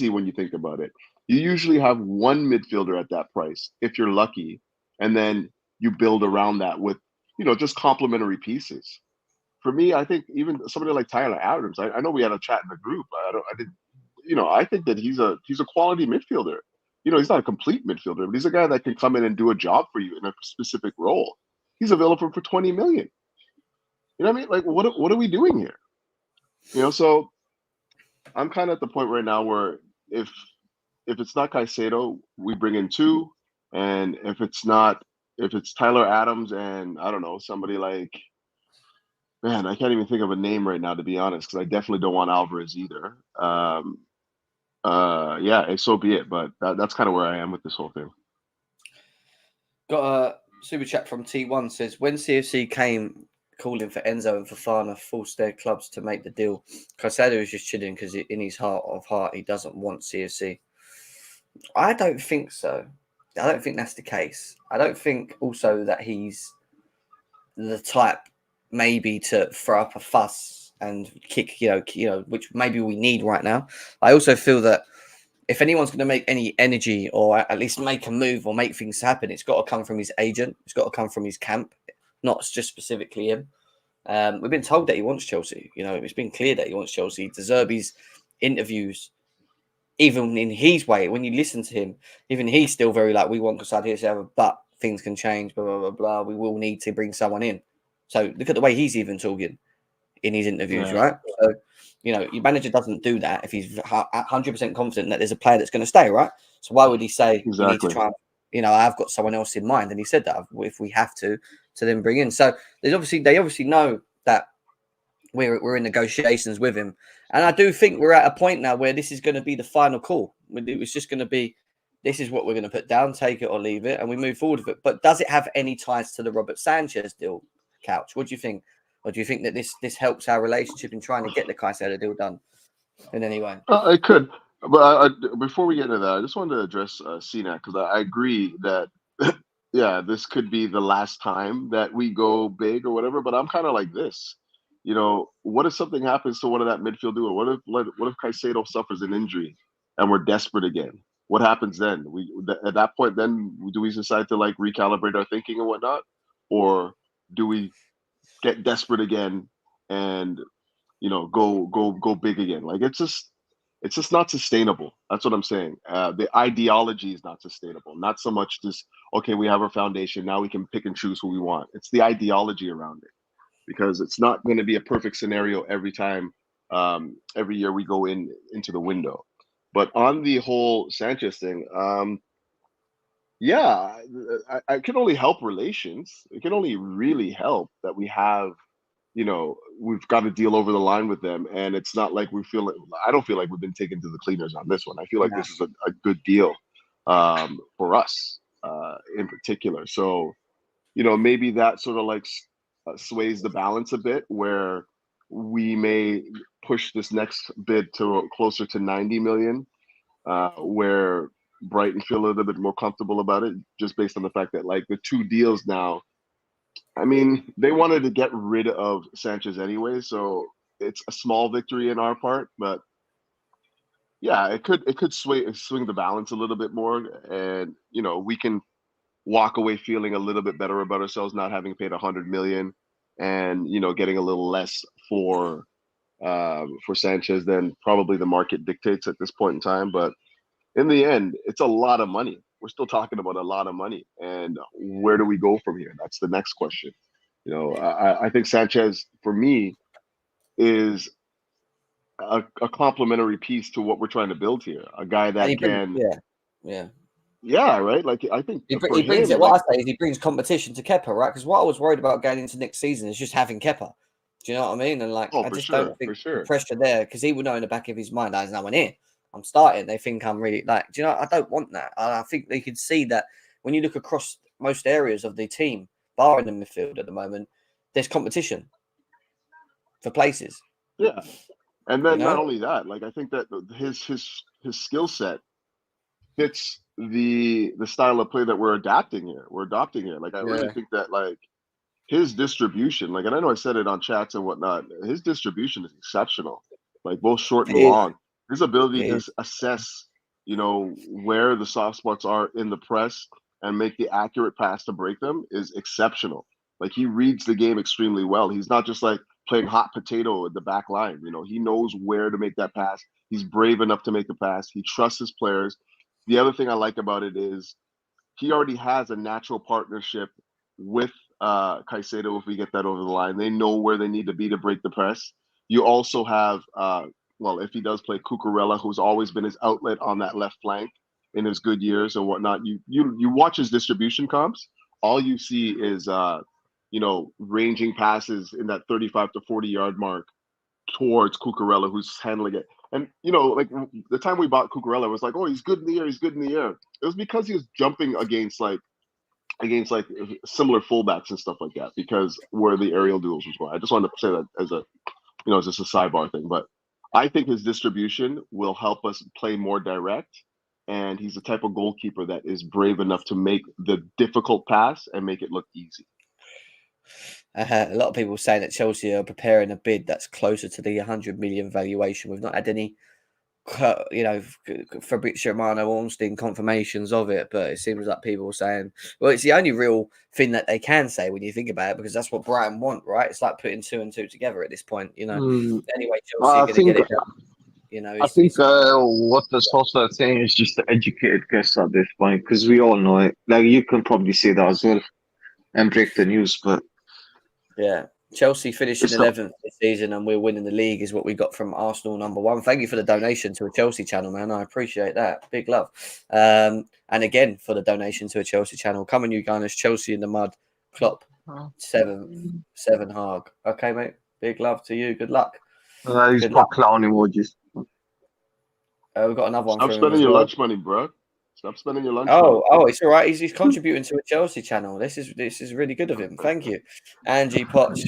when you think about it. You usually have one midfielder at that price if you're lucky, and then you build around that with, you know, just complementary pieces. For me, I think even somebody like Tyler Adams, I know we had a chat in the group. I think that he's a quality midfielder. You know, he's not a complete midfielder, but he's a guy that can come in and do a job for you in a specific role. He's available for 20 million. You know what I mean? Like, what are we doing here? You know, so I'm kind of at the point right now where if it's not Caicedo, we bring in two, and if it's Tyler Adams and I don't know, somebody like, man, I can't even think of a name right now, to be honest, because I definitely don't want Alvarez either. Yeah, so be it. But that's kind of where I am with this whole thing. Got a super chat from T1 says, when CFC came calling for Enzo and Fofana, forced their clubs to make the deal. Caicedo is just chilling because in his heart of heart, he doesn't want CFC. I don't think so. I don't think that's the case. I don't think also that he's the type maybe to throw up a fuss and kick, you know, which maybe we need right now. I also feel that if anyone's going to make any energy or at least make a move or make things happen, it's got to come from his agent. It's got to come from his camp, not just specifically him. We've been told that he wants Chelsea. You know, it's been clear that he wants Chelsea. De Zerbi's interviews, even in his way, when you listen to him, even he's still very like, we want Caicedo, but things can change, blah, blah, blah, blah. We will need to bring someone in. So look at the way he's even talking in his interviews, right? So, you know, your manager doesn't do that if he's 100% confident that there's a player that's going to stay, right? So why would he say we need to try? You know, I've got someone else in mind, and he said that if we have to, to then bring in. So they obviously know that we're in negotiations with him, and I do think we're at a point now where this is going to be the final call. It was just going to be, this is what we're going to put down, take it or leave it, and we move forward with it. But does it have any ties to the Robert Sanchez deal, Couch? What do you think? Or do you think that this helps our relationship in trying to get the Caicedo deal done in any way? It could. But before we get into that, I just wanted to address CNAC, because I agree that, yeah, this could be the last time that we go big or whatever. But I'm kind of like this. What if something happens to one of that midfield duo? What if Caicedo suffers an injury and we're desperate again? What happens then? At that point, then do we decide to like recalibrate our thinking and whatnot, or do we get desperate again and go big again? Like it's just not sustainable. That's what I'm saying. The ideology is not sustainable. Not so much just, okay, we have our foundation, now we can pick and choose who we want. It's the ideology around it, because it's not going to be a perfect scenario every time, every year we go into the window. But on the whole Sanchez thing, yeah, I can only help relations. It can only really help that we have, we've got a deal over the line with them, and it's not like I don't feel like we've been taken to the cleaners on this one. I feel like this is a good deal for us in particular. So, maybe that sort of like sways the balance a bit, where we may push this next bid to closer to 90 million, where Brighton feel a little bit more comfortable about it, just based on the fact that like the two deals now, I mean, they wanted to get rid of Sanchez anyway, so it's a small victory in our part. But yeah, it could swing the balance a little bit more, and we can walk away feeling a little bit better about ourselves, not having paid 100 million, and getting a little less for Sanchez than probably the market dictates at this point in time. But in the end, it's a lot of money. We're still talking about a lot of money, and where do we go from here? That's the next question. I think Sanchez, for me, is a complementary piece to what we're trying to build here. A guy that can, yeah, right. Like I think he brings it. What I say is he brings competition to Kepa, right? Because what I was worried about going into next season is just having Kepa. Do you know what I mean? And like, I just don't think the pressure there, because he would know in the back of his mind, there's no one here. I'm starting. They think I'm really like, do you know? I don't want that. I think they can see that when you look across most areas of the team, bar in the midfield at the moment, there's competition for places. Yeah, and then not only that, like I think that his skill set fits the style of play that we're adopting here. Like I really think that like his distribution, like, and I know I said it on chats and whatnot, his distribution is exceptional. Like both short and long. His ability to assess, where the soft spots are in the press and make the accurate pass to break them is exceptional. Like he reads the game extremely well. He's not just like playing hot potato at the back line. He knows where to make that pass. He's brave enough to make the pass. He trusts his players. The other thing I like about it is he already has a natural partnership with Caicedo. If we get that over the line, they know where they need to be to break the press. You also have, if he does play, Cucurella, who's always been his outlet on that left flank in his good years and whatnot. You watch his distribution comps, all you see is ranging passes in that 35 to 40 yard mark towards Cucurella, who's handling it. And like the time we bought Cucurella, it was like, oh, he's good in the air, It was because he was jumping against similar fullbacks and stuff like that, because where the aerial duels was going. I just wanted to say that as just a sidebar thing. But I think his distribution will help us play more direct, and he's the type of goalkeeper that is brave enough to make the difficult pass and make it look easy. A lot of people saying that Chelsea are preparing a bid that's closer to the 100 million valuation. We've not had any, Fabrizio Romano Ornstein confirmations of it, but it seems like people are saying, well, it's the only real thing that they can say when you think about it, because that's what Brighton want, right? It's like putting two and two together at this point, Anyway, Chelsea are going to get it done. I think what the Solskjaer are saying is just the educated guess at this point, because we all know it. Like you can probably say that as well and break the news, but yeah, Chelsea finishing 11th this season and we're winning the league is what we got from Arsenal #1. Thank you for the donation to a Chelsea channel, man. I appreciate that. Big love. And again, for the donation to a Chelsea channel. Come on, you guys. Chelsea in the mud. Klopp Seven Hog. Okay, mate. Big love to you. Good luck. He's Good got luck. clown emojis. We've got another one Stop from him spending as your well. lunch money, bro. Stop spending your lunch money. Oh, it's all right. He's contributing to a Chelsea channel. This is really good of him. Thank you, Angie Poch,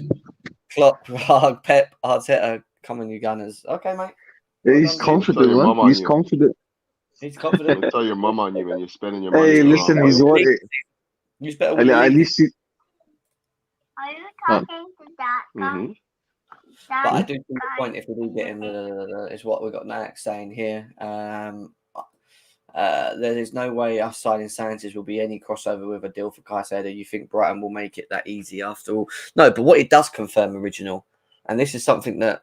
Klopp, Hag, Pep, Arteta. Come on, you Gunners. Okay, mate. Well He's done to you. Tell confident, your man. mum on He's you. confident. He's I'm confident. gonna tell your mum on you when you're spending your money. Hey, the listen, wrong he's way. what? He's better with the At league. least he. Are you talking to that guy? Mhm. But I do think the point, if we do get him, is what we've got Nax saying here. There is no way us signing Sanchez will be any crossover with a deal for Caicedo. You think Brighton will make it that easy after all? No, but what it does confirm, original, and this is something that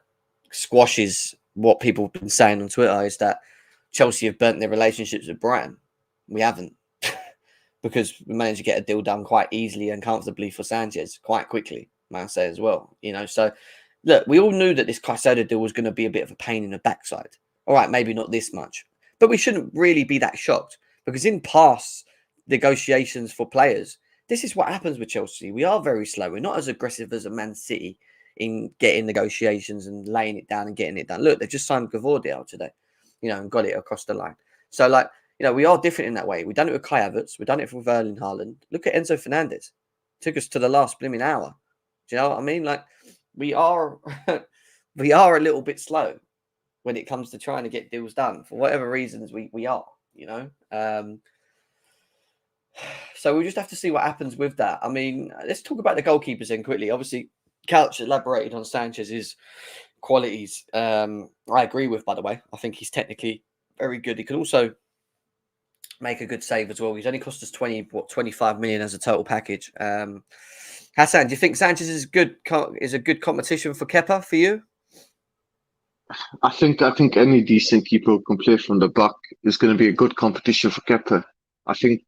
squashes what people have been saying on Twitter, is that Chelsea have burnt their relationships with Brighton. We haven't, because we managed to get a deal done quite easily and comfortably for Sanchez quite quickly, may I say as well. So look, we all knew that this Caicedo deal was going to be a bit of a pain in the backside. All right, maybe not this much, but we shouldn't really be that shocked, because in past negotiations for players, this is what happens with Chelsea. We are very slow. We're not as aggressive as a Man City in getting negotiations and laying it down and getting it done. Look, they've just signed Gavordia today, and got it across the line. So, we are different in that way. We've done it with Kai Havertz. We've done it with Erling Haaland. Look at Enzo Fernandez. Took us to the last blooming hour. Do you know what I mean? We are a little bit slow when it comes to trying to get deals done, for whatever reasons we are, so we'll just have to see what happens with that. I mean, let's talk about the goalkeepers then quickly. Obviously, Couch elaborated on Sanchez's qualities. I agree with, by the way. I think he's technically very good. He can also make a good save as well. He's only cost us 25 million as a total package. Hassan, do you think Sanchez is a good competition for Kepa for you? I think any decent keeper who can play from the back is going to be a good competition for Kepa. I think,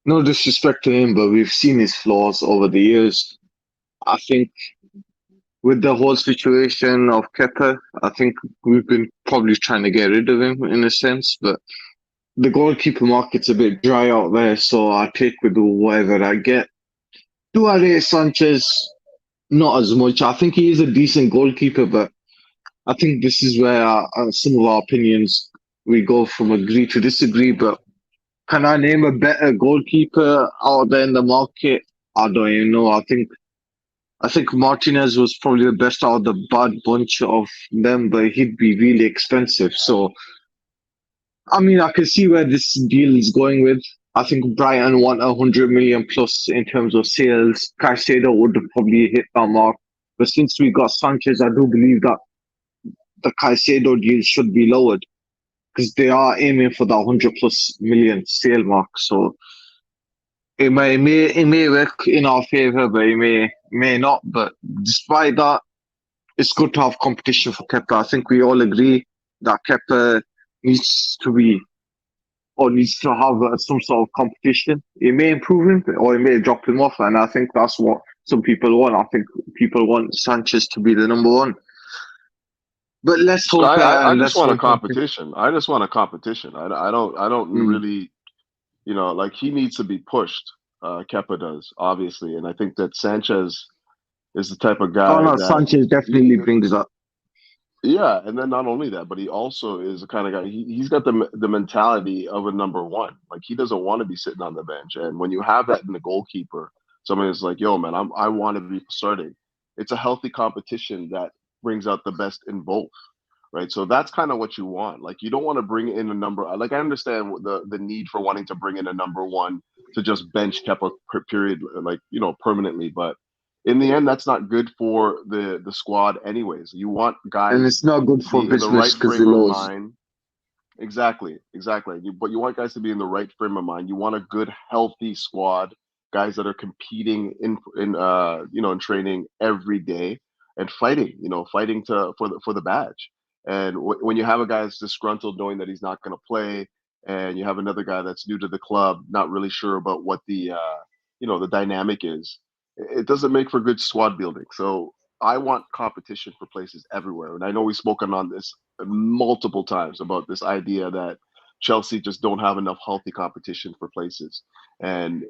no disrespect to him, but we've seen his flaws over the years. I think with the whole situation of Kepa, I think we've been probably trying to get rid of him in a sense, but the goalkeeper market's a bit dry out there, so I take with whatever I get. Do I rate Sanchez? Not as much. I think he is a decent goalkeeper, but I think this is where some of our opinions, we go from agree to disagree. But can I name a better goalkeeper out there in the market? I don't even know. I think Martinez was probably the best out of the bad bunch of them, but he'd be really expensive. So, I mean, I can see where this deal is going with. I think Brighton want 100 million plus in terms of sales. Caicedo would have probably hit that mark. But since we got Sanchez, I do believe that the Caicedo deal should be lowered, because they are aiming for that 100 plus million sale mark. So it may work in our favor, but it may not. But despite that, it's good to have competition for Kepa. I think we all agree that Kepa needs to have some sort of competition. It may improve him or it may drop him off, and I think that's what some people want. I think people want Sanchez to be the number one. But let's hope. I just want a competition. I just want a competition. I don't really, he needs to be pushed. Kepa does, obviously, and I think that Sanchez is the type of guy. Oh no, Sanchez definitely brings that. Yeah, and then not only that, but he also is the kind of guy. He's got the mentality of a number one. Like, he doesn't want to be sitting on the bench. And when you have that in the goalkeeper, someone is like, "Yo, man, I want to be starting." It's a healthy competition that brings out the best in both, right? So that's kind of what you want. Like, you don't want to bring in a number. Like, I understand the need for wanting to bring in a number one to just bench Kepa period, like, permanently, but in the end, that's not good for the squad anyways. You want guys, and it's not good for in the business right because frame it of lows. mind. Exactly. But you want guys to be in the right frame of mind. You want a good, healthy squad, guys that are competing in training every day and fighting, fighting for the badge. And when you have a guy that's disgruntled, knowing that he's not going to play, and you have another guy that's new to the club, not really sure about what the the dynamic is, it doesn't make for good squad building. So I want competition for places everywhere. And I know we've spoken on this multiple times about this idea that Chelsea just don't have enough healthy competition for places. And,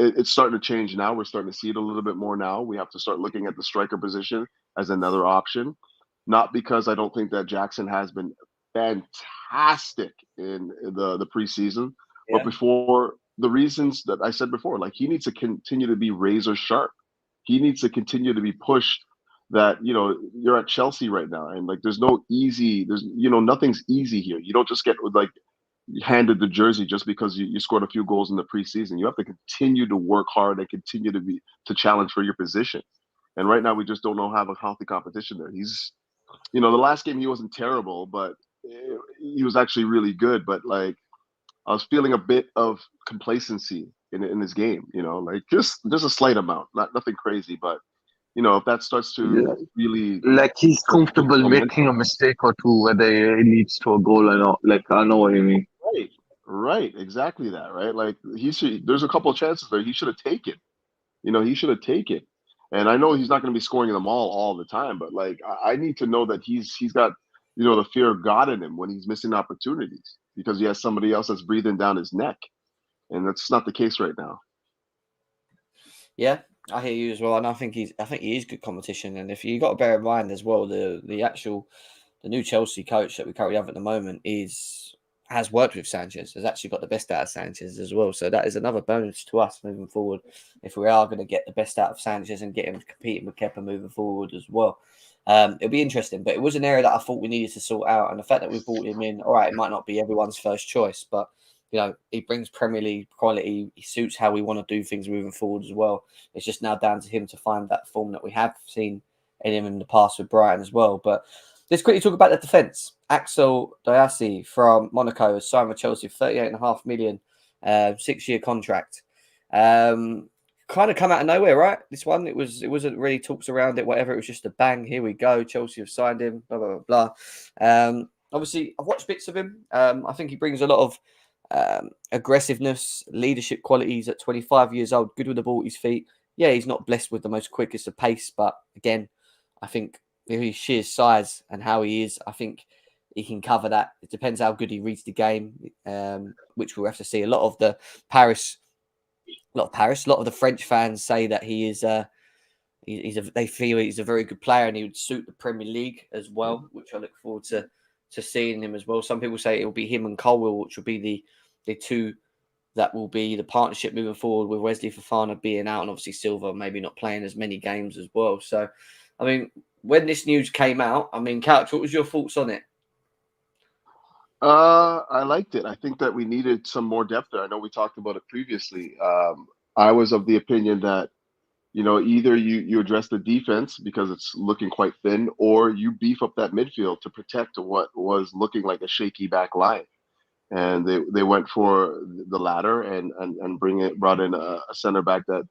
it's starting to change now. We're starting to see it a little bit more now. We have to start looking at the striker position as another option. Not because I don't think that Jackson has been fantastic in the preseason, but before the reasons that I said before, like he needs to continue to be razor sharp. He needs to continue to be pushed. That you're at Chelsea right now, and like there's nothing's easy here. You don't just get like handed the jersey just because you scored a few goals in the preseason. You have to continue to work hard and continue to challenge for your position. And right now we just don't know have a healthy competition there. He's the last game he wasn't terrible, but he was actually really good. But like I was feeling a bit of complacency in his game, like just a slight amount, nothing crazy, but if that starts to really like he's comfortable making a mistake or two, whether it leads to a goal or not. Like I know what you mean. Right, exactly that, right? Like there's a couple of chances there he should have taken. He should have taken. And I know he's not going to be scoring them all the time, but like I need to know that he's got the fear of God in him when he's missing opportunities because he has somebody else that's breathing down his neck, and that's not the case right now. Yeah, I hear you as well, and I think he is good competition. And if you got to bear in mind as well, the new Chelsea coach that we currently have at the moment has worked with Sanchez, has actually got the best out of Sanchez as well. So that is another bonus to us moving forward if we are going to get the best out of Sanchez and get him competing with Kepa moving forward as well. It'll be interesting, but it was an area that I thought we needed to sort out. And the fact that we brought him in, all right, it might not be everyone's first choice, but he brings Premier League quality. He suits how we want to do things moving forward as well. It's just now down to him to find that form that we have seen in him in the past with Brighton as well. But let's quickly talk about the defence. Axel Disasi from Monaco has signed with Chelsea for 38.5 million, 6-year contract. Kind of come out of nowhere, right? This one, it wasn't really talks around it, whatever. It was just a bang. Here we go. Chelsea have signed him. Blah blah blah. Blah. Obviously, I've watched bits of him. I think he brings a lot of aggressiveness, leadership qualities at 25 years old. Good with the ball at his feet. Yeah, he's not blessed with the most quickest of pace, but again, I think his sheer size and how he is, I think he can cover that. It depends how good he reads the game, which we'll have to see. A lot of the French fans say that he is. They feel he's a very good player and he would suit the Premier League as well, which I look forward to seeing him as well. Some people say it will be him and Colwill, which will be the two that will be the partnership moving forward, with Wesley Fofana being out and obviously Silva maybe not playing as many games as well. So, I mean, when this news came out, Couch, what was your thoughts on it? I liked it. I think that we needed some more depth there. I know we talked about it previously. I was of the opinion that, either you address the defense because it's looking quite thin, or you beef up that midfield to protect what was looking like a shaky back line. And they went for the latter and brought in a center back that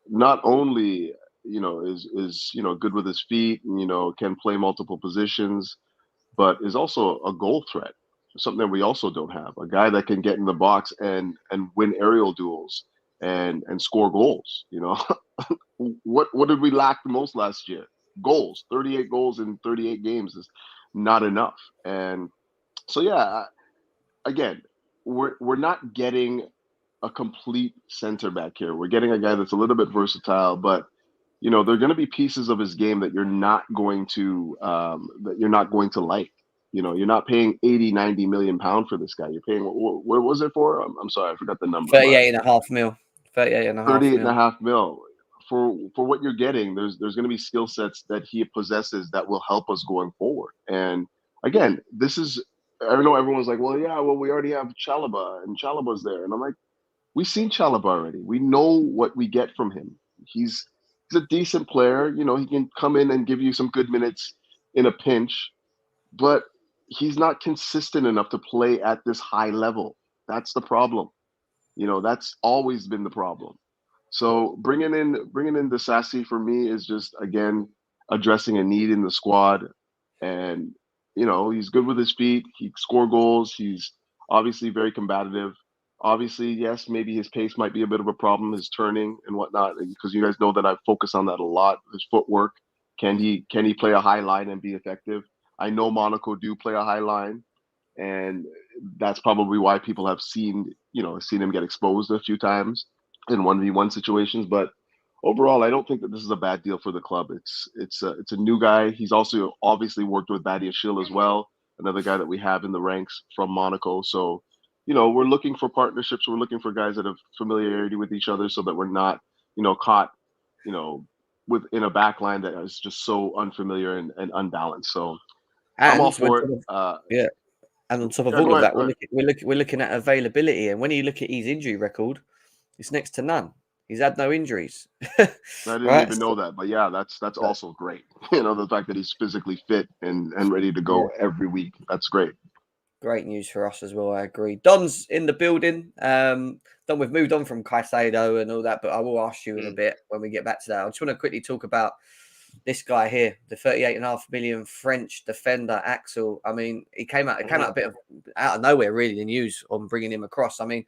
not only is good with his feet and can play multiple positions, but is also a goal threat. Something that we also don't have. A guy that can get in the box and win aerial duels and score goals. What did we lack the most last year? Goals. 38 goals in 38 games is not enough. And so again, we're not getting a complete center back here. We're getting a guy that's a little bit versatile, but there are going to be pieces of his game that you're not going to like. You're not paying 80, 90 million pound for this guy. You're paying what was it for? I'm sorry, I forgot the number. 38.5 mil. 38.5 mil. For what you're getting, there's going to be skill sets that he possesses that will help us going forward. And again, I know everyone's like, well, we already have Chalobah, and Chalobah's there. And I'm like, we've seen Chalobah already. We know what we get from him. He's a decent player. He can come in and give you some good minutes in a pinch, but he's not consistent enough to play at this high level. That's the problem. That's always been the problem. So bringing in Disasi for me is just, again, addressing a need in the squad. And, he's good with his feet. He score goals. He's obviously very combative. Obviously, yes, maybe his pace might be a bit of a problem, his turning and whatnot, because you guys know that I focus on that a lot, his footwork. Can he play a high line and be effective? I know Monaco do play a high line, and that's probably why people have seen him get exposed a few times. in 1v1 situations. But overall, I don't think that this is a bad deal for the club. It's a new guy. He's also obviously worked with Badiashile as well, another guy that we have in the ranks from Monaco. So, we're looking for partnerships. We're looking for guys that have familiarity with each other, so that we're not, caught, within a back line that is just so unfamiliar and unbalanced. So I'm all for it. Yeah. And on top of Yeah, all go of ahead, that, we're looking at availability. And when you look at his injury record, it's next to none. He's had no injuries. I didn't Right? even know that, but yeah, that's also great. The fact that he's physically fit and ready to go every week. That's great. Great news for us as well. I agree. Don's in the building. Don, we've moved on from Caicedo and all that, but I will ask you in a bit when we get back to that. I just want to quickly talk about this guy here, the 38.5 million French defender, Axel. I mean, he came out a bit out of nowhere, really, the news on bringing him across. I mean,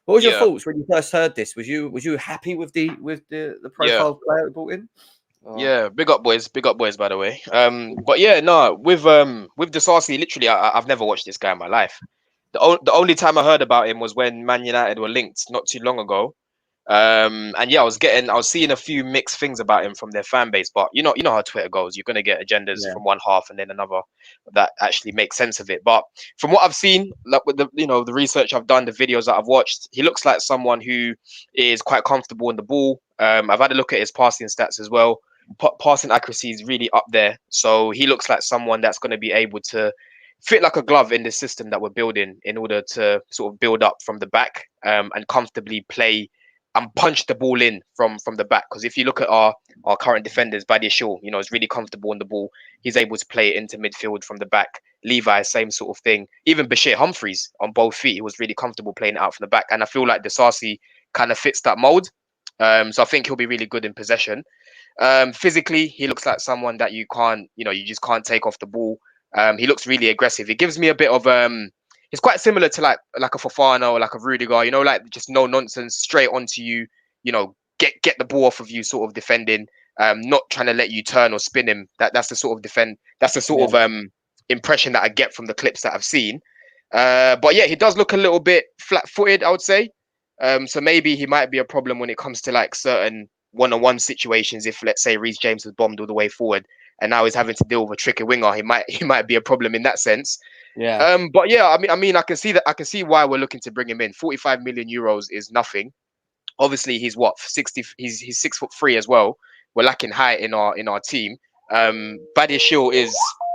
what was your thoughts when you first heard this? Was you happy with the profile player brought in? Yeah, big up boys, by the way. But yeah, no, with Disasi, literally, I've never watched this guy in my life. The only time I heard about him was when Man United were linked not too long ago. And yeah, I was seeing a few mixed things about him from their fan base, but you know how Twitter goes. You're gonna get agendas from one half and then another that actually makes sense of it. But from what I've seen, like with the research I've done, the videos that I've watched, he looks like someone who is quite comfortable in the ball. I've had a look at his passing stats as well. Passing accuracy is really up there, so he looks like someone that's going to be able to fit like a glove in the system that we're building in order to sort of build up from the back and comfortably play and punch the ball in from the back. Because if you look at our current defenders, Badiashile, is really comfortable on the ball. He's able to play it into midfield from the back. Levi, same sort of thing. Even Bashir Humphreys on both feet, he was really comfortable playing it out from the back. And I feel like Disasi kind of fits that mold. So I think he'll be really good in possession. Physically, he looks like someone that you just can't take off the ball. He looks really aggressive. It gives me a bit of it's quite similar to like a Fofana or like a Rudiger, like just no nonsense, straight onto you, get the ball off of you, sort of defending, not trying to let you turn or spin him. That's the sort of impression that I get from the clips that I've seen. But yeah, he does look a little bit flat-footed, I would say. So maybe he might be a problem when it comes to like certain one-on-one situations. If let's say Reece James has bombed all the way forward and now he's having to deal with a tricky winger, he might be a problem in that sense. Yeah. But yeah, I mean, I can see why we're looking to bring him in. 45 million euros is nothing. Obviously, he's 60. He's 6'3" as well. We're lacking height in our team. Badiashile is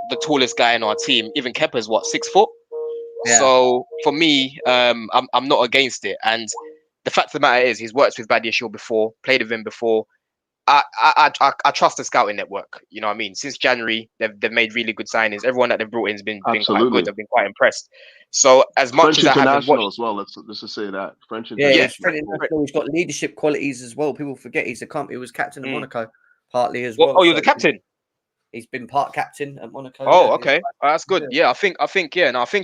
the tallest guy in our team. Even Kepa's 6 foot. Yeah. So for me, I'm not against it. And the fact of the matter is, he's worked with Badiashile before, played with him before. I trust the scouting network. You know what I mean? Since January, they've made really good signings. Everyone that they've brought in has been quite good. I've been quite impressed. So as much French as I haven't watched, as well. Let's just say that French international. He's got leadership qualities as well. People forget he was captain of Monaco partly as well. Oh, you're the captain. He's been part captain at Monaco. Oh, okay, that's good. Yeah, I think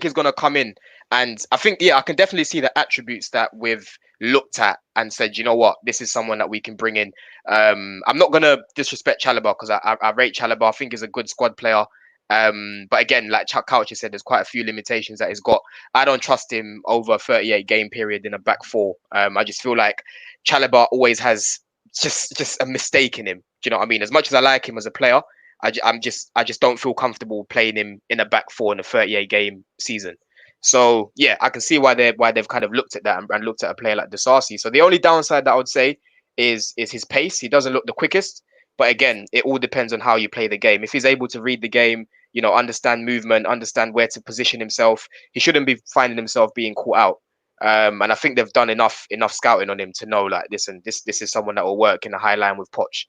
he's gonna come in, and I think I can definitely see the attributes that we've looked at and said, you know what, this is someone that we can bring in. I'm not gonna disrespect Chalobah because I rate Chalobah. I think he's a good squad player. But again, like Chuck Couch said, there's quite a few limitations that he's got. I don't trust him over a 38 game period in a back four. I just feel like Chalobah always has just a mistake in him. Do you know what I mean? As much as I like him as a player, I just don't feel comfortable playing him in a back four in a 38 game season. So yeah, I can see why they've kind of looked at that and looked at a player like Disasi. So the only downside that I would say is his pace. He doesn't look the quickest, but again, it all depends on how you play the game. If he's able to read the game, understand movement, understand where to position himself, he shouldn't be finding himself being caught out. And I think they've done enough scouting on him to know like this is someone that will work in a high line with Poch.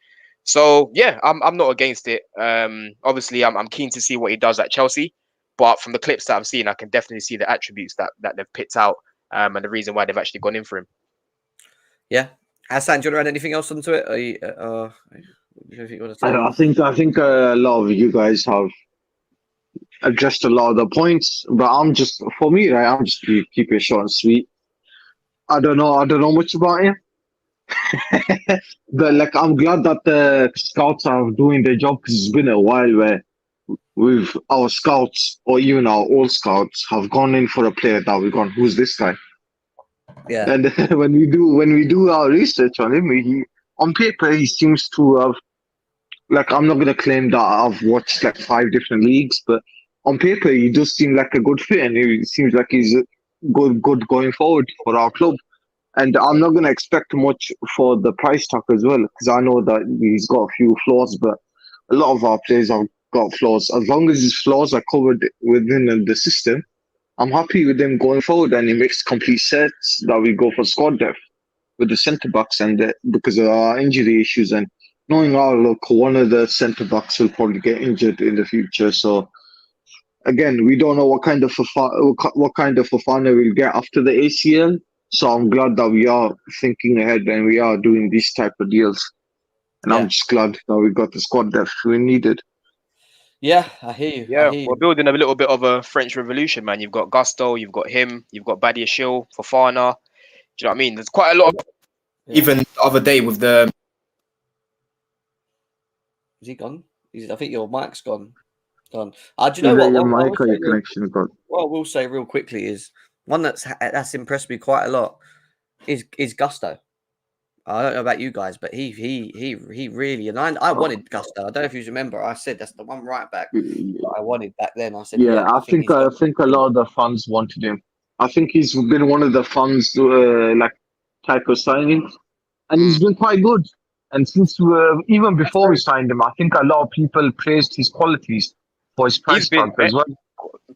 So yeah, I'm not against it. Obviously, I'm keen to see what he does at Chelsea, but from the clips that I've seen, I can definitely see the attributes that they've picked out, and the reason why they've actually gone in for him. Yeah, Hassan, do you want to add anything else onto it? I think a lot of you guys have addressed a lot of the points, but I'm just keep it short and sweet. I don't know much about him. But I'm glad that the scouts are doing their job, because it's been a while where with our scouts or even our old scouts have gone in for a player that we've gone, who's this guy? Yeah. And when we do our research on him, on paper he seems to have, like, I'm not gonna claim that I've watched like 5 different leagues, but on paper he does seem like a good fit, and he seems like he's good going forward for our club. And I'm not gonna expect much for the price tag as well, because I know that he's got a few flaws, but a lot of our players have got flaws. As long as his flaws are covered within the system, I'm happy with him going forward, and it makes complete sense that we go for squad depth with the centre backs, and because of our injury issues, and knowing our look, one of the centre backs will probably get injured in the future. So again, we don't know what kind of Fofana we'll get after the ACL. So I'm glad that we are thinking ahead and we are doing these type of deals. And I'm just glad that we got the squad depth we needed. Yeah, I hear you. Yeah, we're building a little bit of a French Revolution, man. You've got Gusto, you've got him, you've got Badiashile, Fofana. Do you know what I mean? There's quite a lot of... Even the other day with the... Is he gone? I think your mic's gone. Do you know what? Your mic or your connection gone? What I will say real quickly is one that's impressed me quite a lot is Gusto. I don't know about you guys, but he really, and I wanted Gusto. I don't know if you remember. I said that's the one right back that I wanted back then. I said, I think a lot of the fans wanted him. I think he's been one of the fans type of signings, and he's been quite good. And since even before we signed him, I think a lot of people praised his qualities for his price tag as well.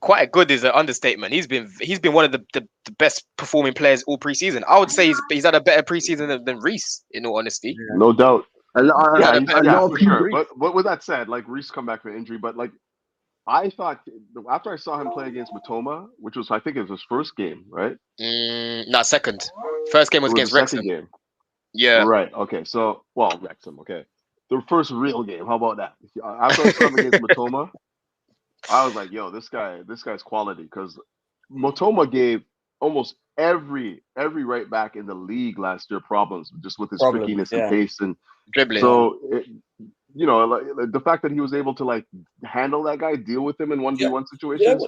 Quite good is an understatement. He's been one of the best performing players all preseason. I would say he's had a better preseason than Reece, in all honesty. Yeah. No doubt. A lot of people. Sure. But with that said, like Reece come back from injury, but like I thought after I saw him play against Matoma, which was I think it was his first game, right? No, second. First game was against Wrexham. Game. Yeah. Right. Okay. So Wrexham. Okay. The first real game. How about that? After I saw him against Matoma, I was like, yo, this guy's quality, because Matoma gave almost every right back in the league last year problems just with his trickiness and pace and dribbling. So, the fact that he was able to like handle that guy, deal with him in 1v1 situations,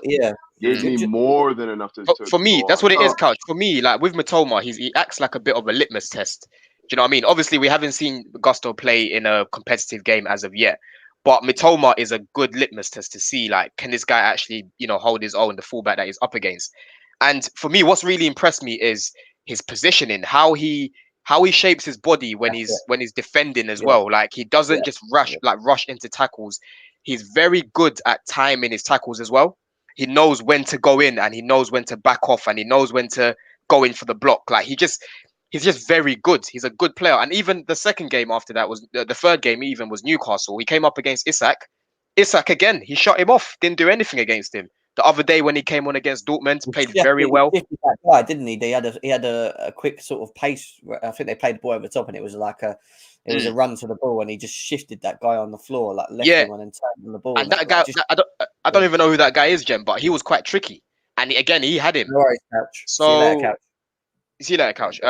gave me more than enough to for me, that's what it is, Couch. For me, like with Matoma, he acts like a bit of a litmus test. Do you know what I mean? Obviously, we haven't seen Gusto play in a competitive game as of yet. But Mitoma is a good litmus test to see, like, can this guy actually, hold his own, the fullback that he's up against? And for me, what's really impressed me is his positioning, how he shapes his body when he's defending as well. Like, he doesn't just rush into tackles. He's very good at timing his tackles as well. He knows when to go in and he knows when to back off and he knows when to go in for the block. Like, he's just very good. He's a good player. And even the second game after that was the third game even was Newcastle. He came up against Isak. Isak again, he shut him off. Didn't do anything against him. The other day when he came on against Dortmund, played very well. That guy, didn't he? He had a quick sort of pace. I think they played the ball over the top, and it was like a run to the ball, and he just shifted that guy on the floor, like left him on and turned on the ball. And that guy, I don't even know who that guy is, Jem, but he was quite tricky. And again, he had him. No worries, Couch. So see you later, Couch.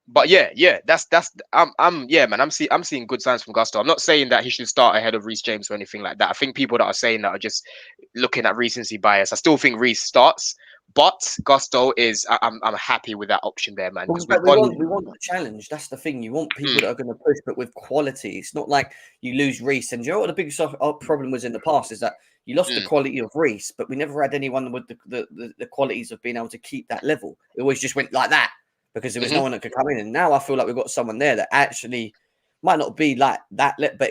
But I'm seeing good signs from Gusto. I'm not saying that he should start ahead of Reece James or anything like that. I think people that are saying that are just looking at recency bias. I still think Reece starts, but Gusto is. I'm happy with that option there, man. Because we want the challenge. That's the thing. You want people that are going to push, but with quality. It's not like you lose Reece. And you know what the biggest problem was in the past is that you lost the quality of Reece, but we never had anyone with the qualities of being able to keep that level. It always just went like that, because there was no one that could come in. And now I feel like we've got someone there that actually might not be like that, but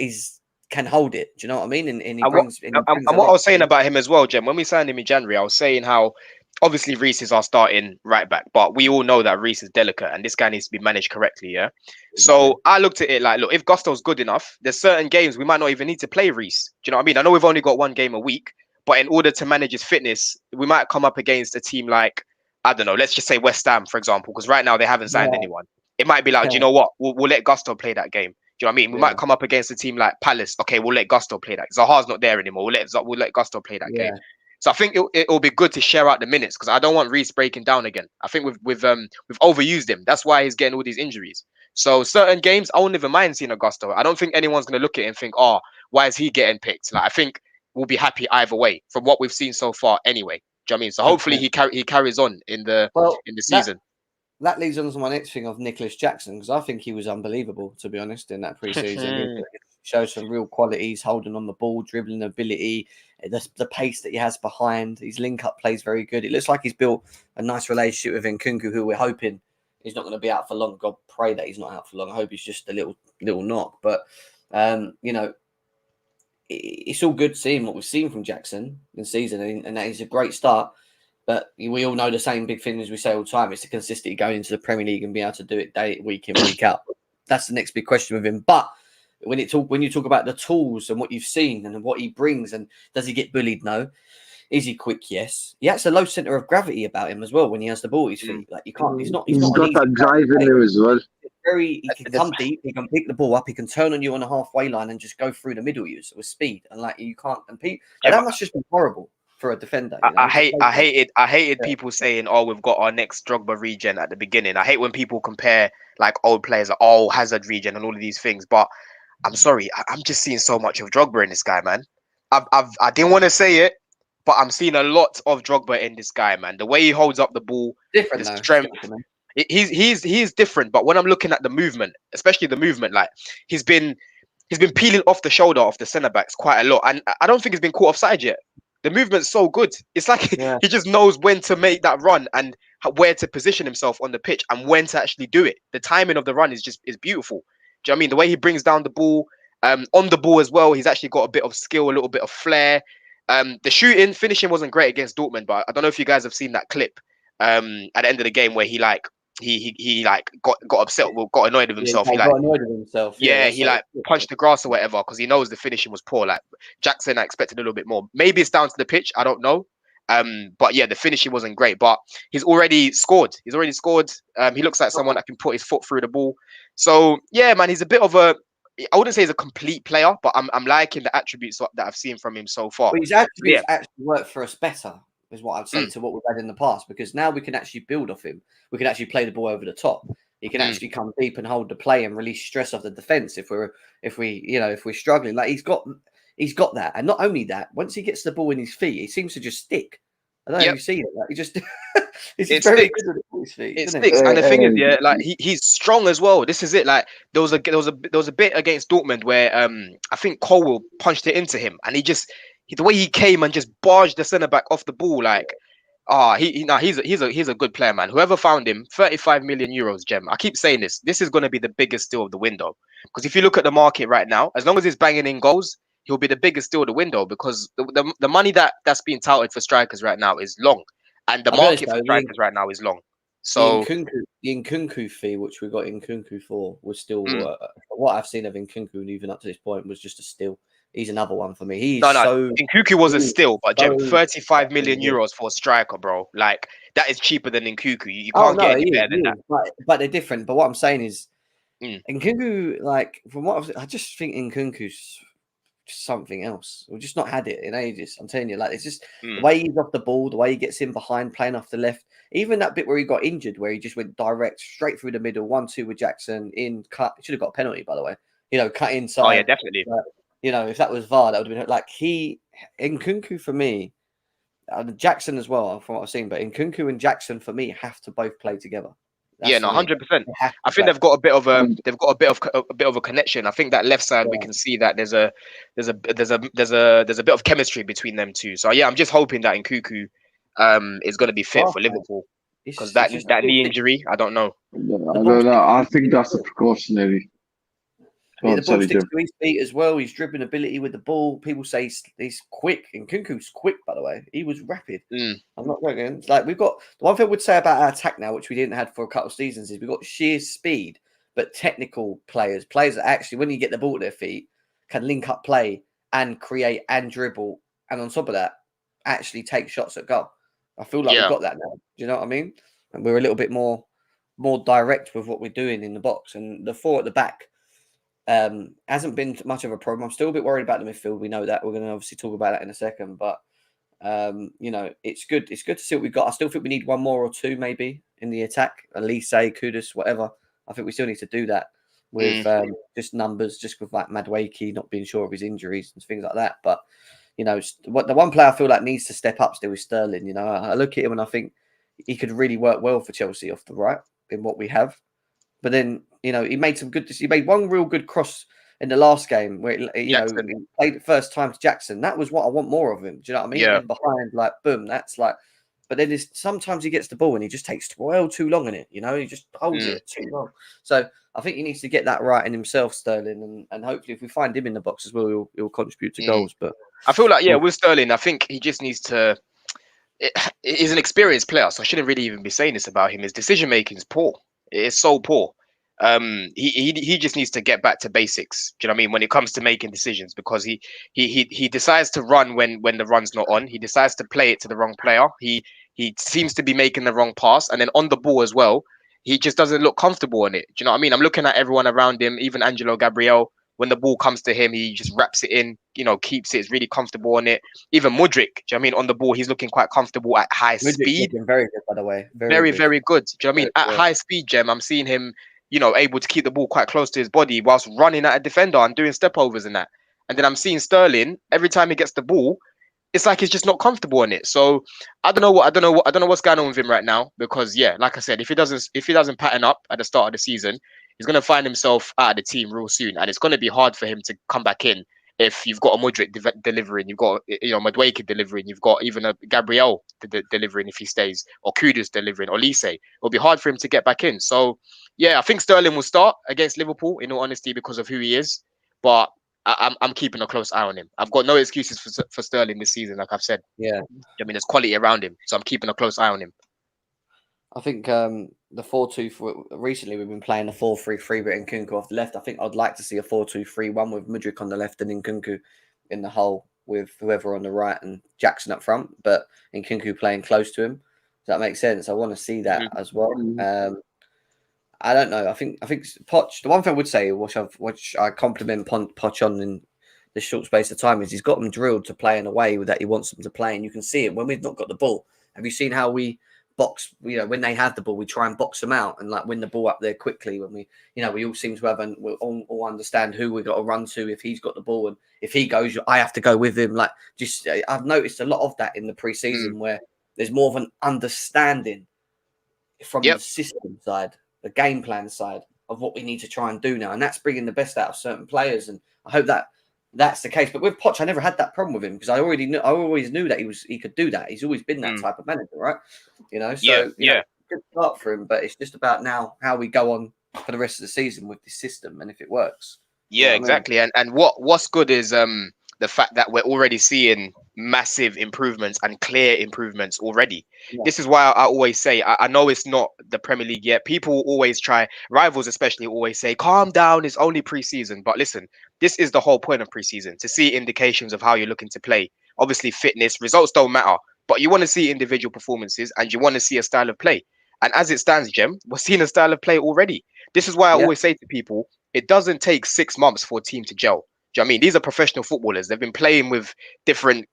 can hold it. Do you know what I mean? And what I was saying about him as well, Jem, when we signed him in January, I was saying how obviously Reece is our starting right back, but we all know that Reece is delicate and this guy needs to be managed correctly, yeah? Exactly. So I looked at it like, look, if Gusto's good enough, there's certain games we might not even need to play Reece. Do you know what I mean? I know we've only got one game a week, but in order to manage his fitness, we might come up against a team like, I don't know, let's just say West Ham, for example, because right now they haven't signed anyone. It might be like, do you know what? We'll let Gusto play that game. Do you know what I mean? We might come up against a team like Palace. Okay, we'll let Gusto play that. Zaha's not there anymore. We'll let Gusto play that game. So I think it'll be good to share out the minutes, because I don't want Reece breaking down again. I think we've overused him. That's why he's getting all these injuries. So certain games, I won't even mind seeing a Gusto. I don't think anyone's going to look at it and think, oh, why is he getting picked? Like, I think we'll be happy either way from what we've seen so far anyway. Do you know what I mean? So hopefully he carries on in the season. that leads on to my next thing of Nicholas Jackson, because I think he was unbelievable, to be honest, in that pre-season. He shows some real qualities, holding on the ball, dribbling ability, the pace that he has behind. His link-up plays very good. It looks like he's built a nice relationship with Nkunku, who we're hoping he's not going to be out for long. God, pray that he's not out for long. I hope he's just a little knock. But, you know, it's all good seeing what we've seen from Jackson this season, and that is a great start. But we all know the same big thing as we say all the time. It's the consistency going into the Premier League and being able to do it week in, week out. That's the next big question with him. But when you talk about the tools and what you've seen and what he brings, and does he get bullied? No. Is he quick? Yes. He has a low centre of gravity about him as well when he has the ball at his feet. Like, you can't. He's not got that drive in him as well. He can come deep. He can pick the ball up. He can turn on you on the halfway line and just go through the middle with speed. And like, you can't compete. That must just be horrible for a defender. You know? I hated people saying, "Oh, we've got our next Drogba regen" at the beginning. I hate when people compare like old players, like, "Oh, Hazard regen" and all of these things. But I'm sorry, I'm just seeing so much of Drogba in this guy, man. I didn't want to say it, but I'm seeing a lot of Drogba in this guy, man. The way he holds up the ball, different the strength. He's different. But when I'm looking at the movement, especially the movement, like he's been peeling off the shoulder of the centre backs quite a lot, and I don't think he's been caught offside yet. The movement's so good. It's like he just knows when to make that run and where to position himself on the pitch and when to actually do it. The timing of the run is beautiful. Do you know what I mean? The way he brings down the ball, on the ball as well, he's actually got a bit of skill, a little bit of flair. The finishing wasn't great against Dortmund, but I don't know if you guys have seen that clip at the end of the game where he got upset, got annoyed with himself. He got annoyed with himself. He punched the grass or whatever because he knows the finishing was poor. Like Jackson, I expected a little bit more. Maybe it's down to the pitch. I don't know. But yeah, the finishing wasn't great. But he's already scored. He looks like someone that can put his foot through the ball. So yeah, man, he's a bit of a. I wouldn't say he's a complete player, but I'm liking the attributes that I've seen from him so far. Well, his attributes actually work for us better, is what I'd say to what we've had in the past, because now we can actually build off him. We can actually play the ball over the top. He can actually come deep and hold the play and release stress off the defense if we're struggling. Like he's got that, and not only that, once he gets the ball in his feet, he seems to just stick. I don't know if you've seen it. Like, he just it's very good at his feet. It sticks, and the thing is, like he's strong as well. This is it. Like there was a bit against Dortmund where I think Colwill punched it into him, and the way he came and just barged the centre back off the ball, like he's a good player, man. Whoever found him, 35 million euros, Gem. I keep saying this. This is going to be the biggest steal of the window, because if you look at the market right now, as long as he's banging in goals, he'll be the biggest steal of the window, because the money that's being touted for strikers right now is long, and the market for strikers right now is long. So the Nkunku fee, which we got Nkunku for, was still what I've seen of Nkunku, even up to this point, was just a steal. He's another one for me. Nkunku was a steal, but Gem, 35 million euros for a striker, bro. Like that is cheaper than Nkunku. You can't get any better than that. But they're different. But what I'm saying is, Nkunku, like from what I just think Nkunku's something else. We've just not had it in ages. I'm telling you, like it's just the way he's off the ball, the way he gets in behind, playing off the left. Even that bit where he got injured, where he just went direct straight through the middle, 1-2 with Jackson in cut. Should have got a penalty, by the way. Cut inside. Oh yeah, definitely. If that was VAR, that would have been like Nkunku for me, Jackson as well, from what I've seen. But Nkunku and Jackson for me have to both play together. 100%. I think they've got a bit of a connection. I think that left side we can see that there's a bit of chemistry between them two. So yeah, I'm just hoping that Nkunku is going to be fit for Liverpool, because that knee injury, I don't know. I think that's a precautionary. The ball sticks to his feet as well. His dribbling ability with the ball. People say he's quick. And Nkunku's quick, by the way. He was rapid. I'm not joking. It's like we've got the one thing I would say about our attack now, which we didn't have for a couple of seasons, is we've got sheer speed, but technical players that actually, when you get the ball at their feet, can link up play and create and dribble, and on top of that, actually take shots at goal. I feel like we've got that now. Do you know what I mean? And we're a little bit more direct with what we're doing in the box, and the four at the back. Hasn't been much of a problem. I'm still a bit worried about the midfield. We know that. We're going to obviously talk about that in a second. But, it's good. It's good to see what we've got. I still think we need one more or two maybe in the attack. Elise, Kudus, whatever. I think we still need to do that with just numbers, just with like Madueke not being sure of his injuries and things like that. But, the one player I feel like needs to step up still is Sterling. I look at him and I think he could really work well for Chelsea off the right. in what we have. But then, you know, he made one real good cross in the last game where, he played it first time to Jackson. That was what I want more of him. Do you know what I mean? Yeah. And behind, like, boom, that's like, but then sometimes he gets the ball and he just takes well too long in it. You know, he just holds it too long. So I think he needs to get that right in himself, Sterling, and hopefully if we find him in the box as well, he'll contribute to goals. But I feel like, with Sterling, I think he just needs to. He's an experienced player, so I shouldn't really even be saying this about him. His decision making is poor. It is so poor. He just needs to get back to basics. Do you know what I mean? When it comes to making decisions, because he decides to run when the run's not on. He decides to play it to the wrong player. He seems to be making the wrong pass, and then on the ball as well, he just doesn't look comfortable in it. Do you know what I mean? I'm looking at everyone around him, even Angelo Gabriel. When the ball comes to him, he just wraps it in, keeps it, is really comfortable on it. Even Mudryk, do you know what I mean? On the ball, he's looking quite comfortable at high speed. Very good, by the way. Very, very good. Do you know what I mean? At high speed, Jem, I'm seeing him, able to keep the ball quite close to his body whilst running at a defender and doing step overs and that. And then I'm seeing Sterling, every time he gets the ball, it's like he's just not comfortable in it. So I don't know what's going on with him right now, because like I said, if he doesn't pattern up at the start of the season, he's going to find himself out of the team real soon, and it's going to be hard for him to come back in if you've got a Mudryk delivering, you've got Madueke delivering, you've got even a Gabriel delivering if he stays, or Kudus delivering, or Lise. It'll be hard for him to get back in. So I think Sterling will start against Liverpool, in all honesty, because of who he is. But I'm keeping a close eye on him. I've got no excuses for Sterling this season, like I've said. Yeah, I mean, there's quality around him, so I'm keeping a close eye on him. I think the 4-2 recently we've been playing a 4-3-3 with Nkunku off the left. I think I'd like to see a 4-2-3-1 with Mudryk on the left and Nkunku in the hole with whoever on the right and Jackson up front, but Nkunku playing close to him. Does that make sense? I want to see that as well. I don't know. I think Poch. The one thing I would say, which I compliment Poch on in this short space of time, is he's got them drilled to play in a way that he wants them to play, and you can see it when we've not got the ball. Have you seen how we box? When they have the ball, we try and box them out and like win the ball up there quickly. When we all seem to have we all understand who we got to run to if he's got the ball, and if he goes, I have to go with him. Like, just I've noticed a lot of that in the preseason where there's more of an understanding from the system side, the game plan side of what we need to try and do now, and that's bringing the best out of certain players. And I hope that's the case. But with Poch, I never had that problem with him because I always knew that he could do that. He's always been that type of manager, right? So good start for him, but it's just about now how we go on for the rest of the season with this system and if it works. Yeah, exactly. I mean? And what's good is the fact that we're already seeing massive improvements and clear improvements already. Yeah. This is why I always say, I know it's not the Premier League yet. People always rivals especially always say, calm down, it's only pre-season. But listen, this is the whole point of pre-season, to see indications of how you're looking to play. Obviously, fitness, results don't matter, but you want to see individual performances and you want to see a style of play. And as it stands, Jem, we're seeing a style of play already. This is why I always say to people, it doesn't take 6 months for a team to gel. Do you know what I mean? These are professional footballers. They've been playing with different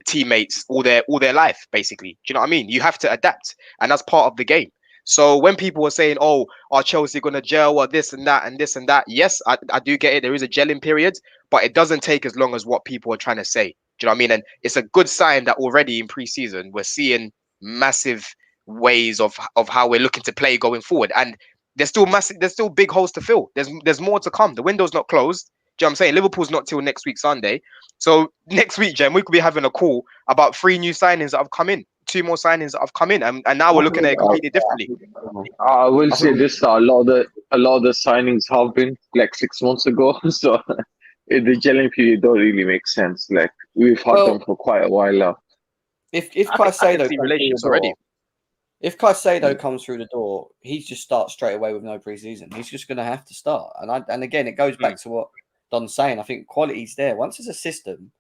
teammates all their life, basically. Do you know what I mean? You have to adapt, and that's part of the game. So when people are saying, "Oh, are Chelsea going to gel or this and that and this and that?" Yes, I do get it. There is a gelling period, but it doesn't take as long as what people are trying to say. Do you know what I mean? And it's a good sign that already in pre-season we're seeing massive ways of how we're looking to play going forward. And there's still big holes to fill. There's more to come. The window's not closed. Do you know what I'm saying? Liverpool's not till next week, Sunday. So next week, Jem, we could be having a call about 3 new signings that have come in, 2 more signings that have come in, and now we're looking at it completely differently. I will say this: a lot of the signings have been like 6 months ago, so the gelling period don't really make sense. Like we've had them for quite a while now. If Caicedo relations already. If Caicedo comes through the door, he just starts straight away with no pre-season. He's just going to have to start. And again, it goes back to what Don's saying. I think quality's there. Once there's a system,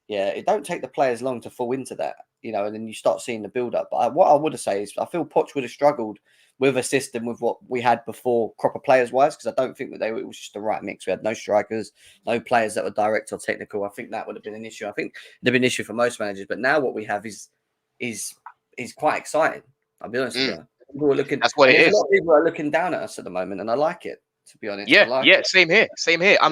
it don't take the players long to fall into that, and then you start seeing the build-up. But what I would say is I feel Poch would have struggled with a system with what we had before, proper players-wise, because I don't think that it was just the right mix. We had no strikers, no players that were direct or technical. I think that would have been an issue. I think it would have been an issue for most managers. But now what we have is quite exciting. I'll be honest with you. People are looking. That's what it is. A lot of people are looking down at us at the moment, and I like it. to be honest. I Yeah, like yeah, it. same here, same here. I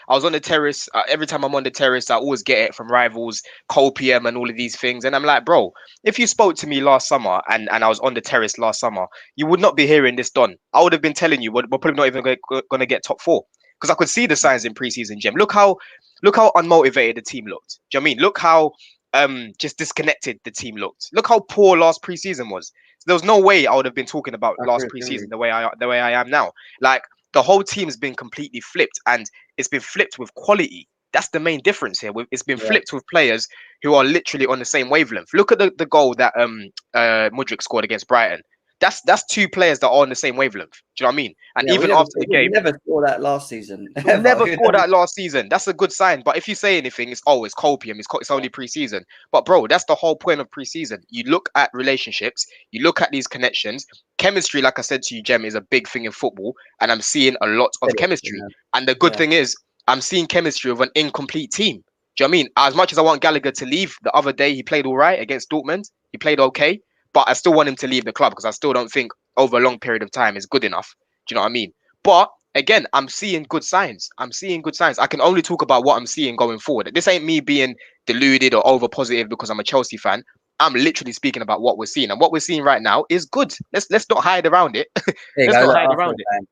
was on the terrace. Every time I'm on the terrace, I always get it from rivals, Cole PM, and all of these things. And I'm like, bro, if you spoke to me last summer and I was on the terrace last summer, you would not be hearing this done. I would have been telling you we're probably not even going to get top four because I could see the signs in preseason. Gem, look how unmotivated the team looked. Do you know what I mean? Look how just disconnected the team looked. Look how poor last preseason was. There was no way I would have been talking about I last agree. preseason the way I am now. Like, the whole team's been completely flipped, and it's been flipped with quality. That's the main difference here. It's been Yeah. flipped with players who are literally on the same wavelength. Look at the goal that Mudryk scored against Brighton. That's two players that are on the same wavelength. Do you know what I mean? And Yeah, even after the we game, never saw that last season. we never You scored know? that last season. That's a good sign. But if you say anything, it's copium. It's only preseason. But bro, that's the whole point of preseason. You look at relationships. You look at these connections. Chemistry, like I said to you, Jem, is a big thing in football, and I'm seeing a lot of chemistry. You know? And the good Yeah. thing is, I'm seeing chemistry of an incomplete team. Do you know what I mean? As much as I want Gallagher to leave, the other day he played all right against Dortmund. He played okay, but I still want him to leave the club because I still don't think over a long period of time is good enough. Do you know what I mean? But again, I'm seeing good signs. I'm seeing good signs. I can only talk about what I'm seeing going forward. This ain't me being deluded or over positive because I'm a Chelsea fan. I'm literally speaking about what we're seeing, and what we're seeing right now is good. Let's not hide around it. There you Let's go. not Look, hide Arsenal around it. fan.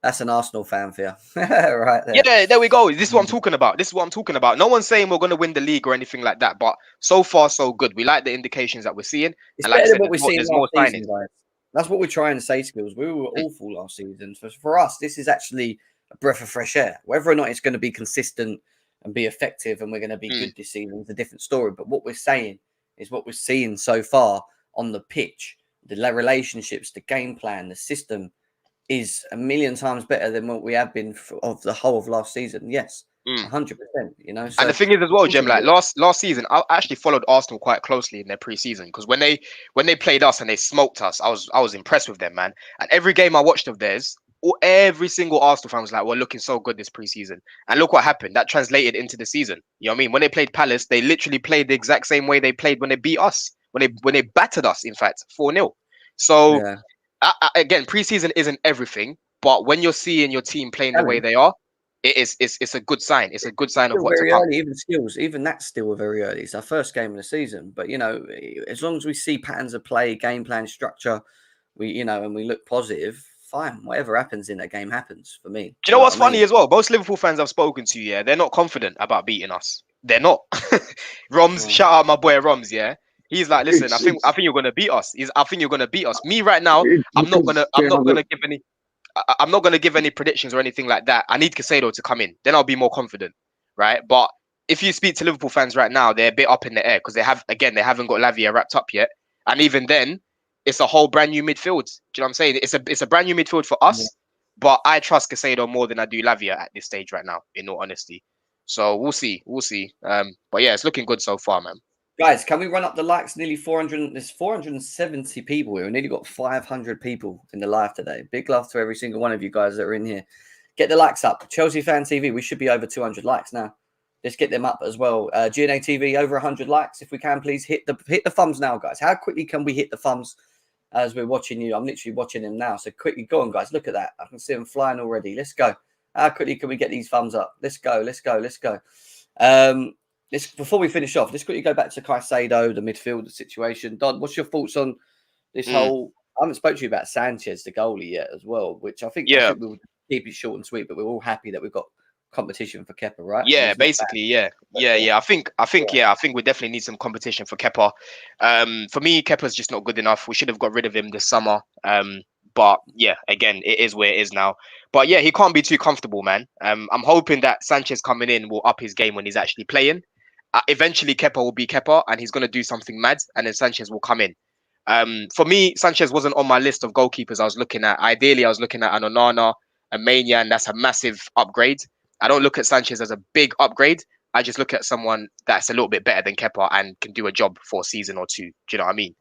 That's an Arsenal fan for you, right there. Yeah, there we go. This is what I'm talking about. This is what I'm talking about. No one's saying we're going to win the league or anything like that, but so far so good. We like the indications that we're seeing, It's and like I better said, than what we've seen there's last more season, signings. guys. That's what we're trying to say, Skills. We were awful last season. So for us, this is actually a breath of fresh air. Whether or not it's going to be consistent and be effective and we're going to be good this season is a different story. But what we're saying is what we're seeing so far on the pitch, the relationships, the game plan, the system is a million times better than what we have been of the whole of last season. Yes, 100%. You know, so And the thing is as well, Jem, like last season, I actually followed Arsenal quite closely in their preseason because when they played us and they smoked us, I was impressed with them, man. And every game I watched of theirs, every single Arsenal fan was like, "We're looking so good this preseason." And look what happened. That translated into the season. You know what I mean? When they played Palace, they literally played the exact same way they played when they beat us. When they battered us, in fact, 4-0. So yeah. Again, preseason isn't everything, but when you're seeing your team playing the way they are, it's a good sign. It's a good sign of Still what to very come. early, even Skills, even that's still very early. It's our first game of the season, but you know, as long as we see patterns of play, game plan, structure, and we look positive, fine. Whatever happens in that game happens for me. Do you know what's what I funny mean? as well? Most Liverpool fans I've spoken to, yeah, they're not confident about beating us. They're not. Roms, shout out my boy Roms, yeah. He's like, listen, I think you're gonna beat us. I think you're gonna beat us. Me right now, I'm not gonna give any predictions or anything like that. I need Caicedo to come in, then I'll be more confident, right? But if you speak to Liverpool fans right now, they're a bit up in the air because they haven't got Lavia wrapped up yet, and even then, it's a whole brand new midfield. Do you know what I'm saying? It's a brand new midfield for us, but I trust Caicedo more than I do Lavia at this stage right now, in all honesty. So we'll see. But yeah, it's looking good so far, man. Guys, can we run up the likes? Nearly 400. There's 470 people here. We nearly got 500 people in the live today. Big love to every single one of you guys that are in here. Get the likes up. Chelsea Fan TV. We should be over 200 likes now. Let's get them up as well. GNA TV over 100 likes. If we can, please hit the thumbs now, guys. How quickly can we hit the thumbs as we're watching you? I'm literally watching them now. So quickly, go on, guys. Look at that. I can see them flying already. Let's go. How quickly can we get these thumbs up? Let's go. Before we finish off, let's quickly go back to Caicedo, the midfield situation. Don, what's your thoughts on this whole? I haven't spoke to you about Sanchez, the goalie, yet as well, which I think we'll keep it short and sweet. But we're all happy that we've got competition for Kepa, right? Yeah, basically, yeah. I think we definitely need some competition for Kepa. For me, Kepa's just not good enough. We should have got rid of him this summer. But yeah, again, it is where it is now. But yeah, he can't be too comfortable, man. I'm hoping that Sanchez coming in will up his game when he's actually playing. Eventually, Kepa will be Kepa, and he's going to do something mad, and then Sanchez will come in. For me, Sanchez wasn't on my list of goalkeepers I was looking at. Ideally, I was looking at an Onana, a Mania, and that's a massive upgrade. I don't look at Sanchez as a big upgrade. I just look at someone that's a little bit better than Kepa and can do a job for a season or two. Do you know what I mean?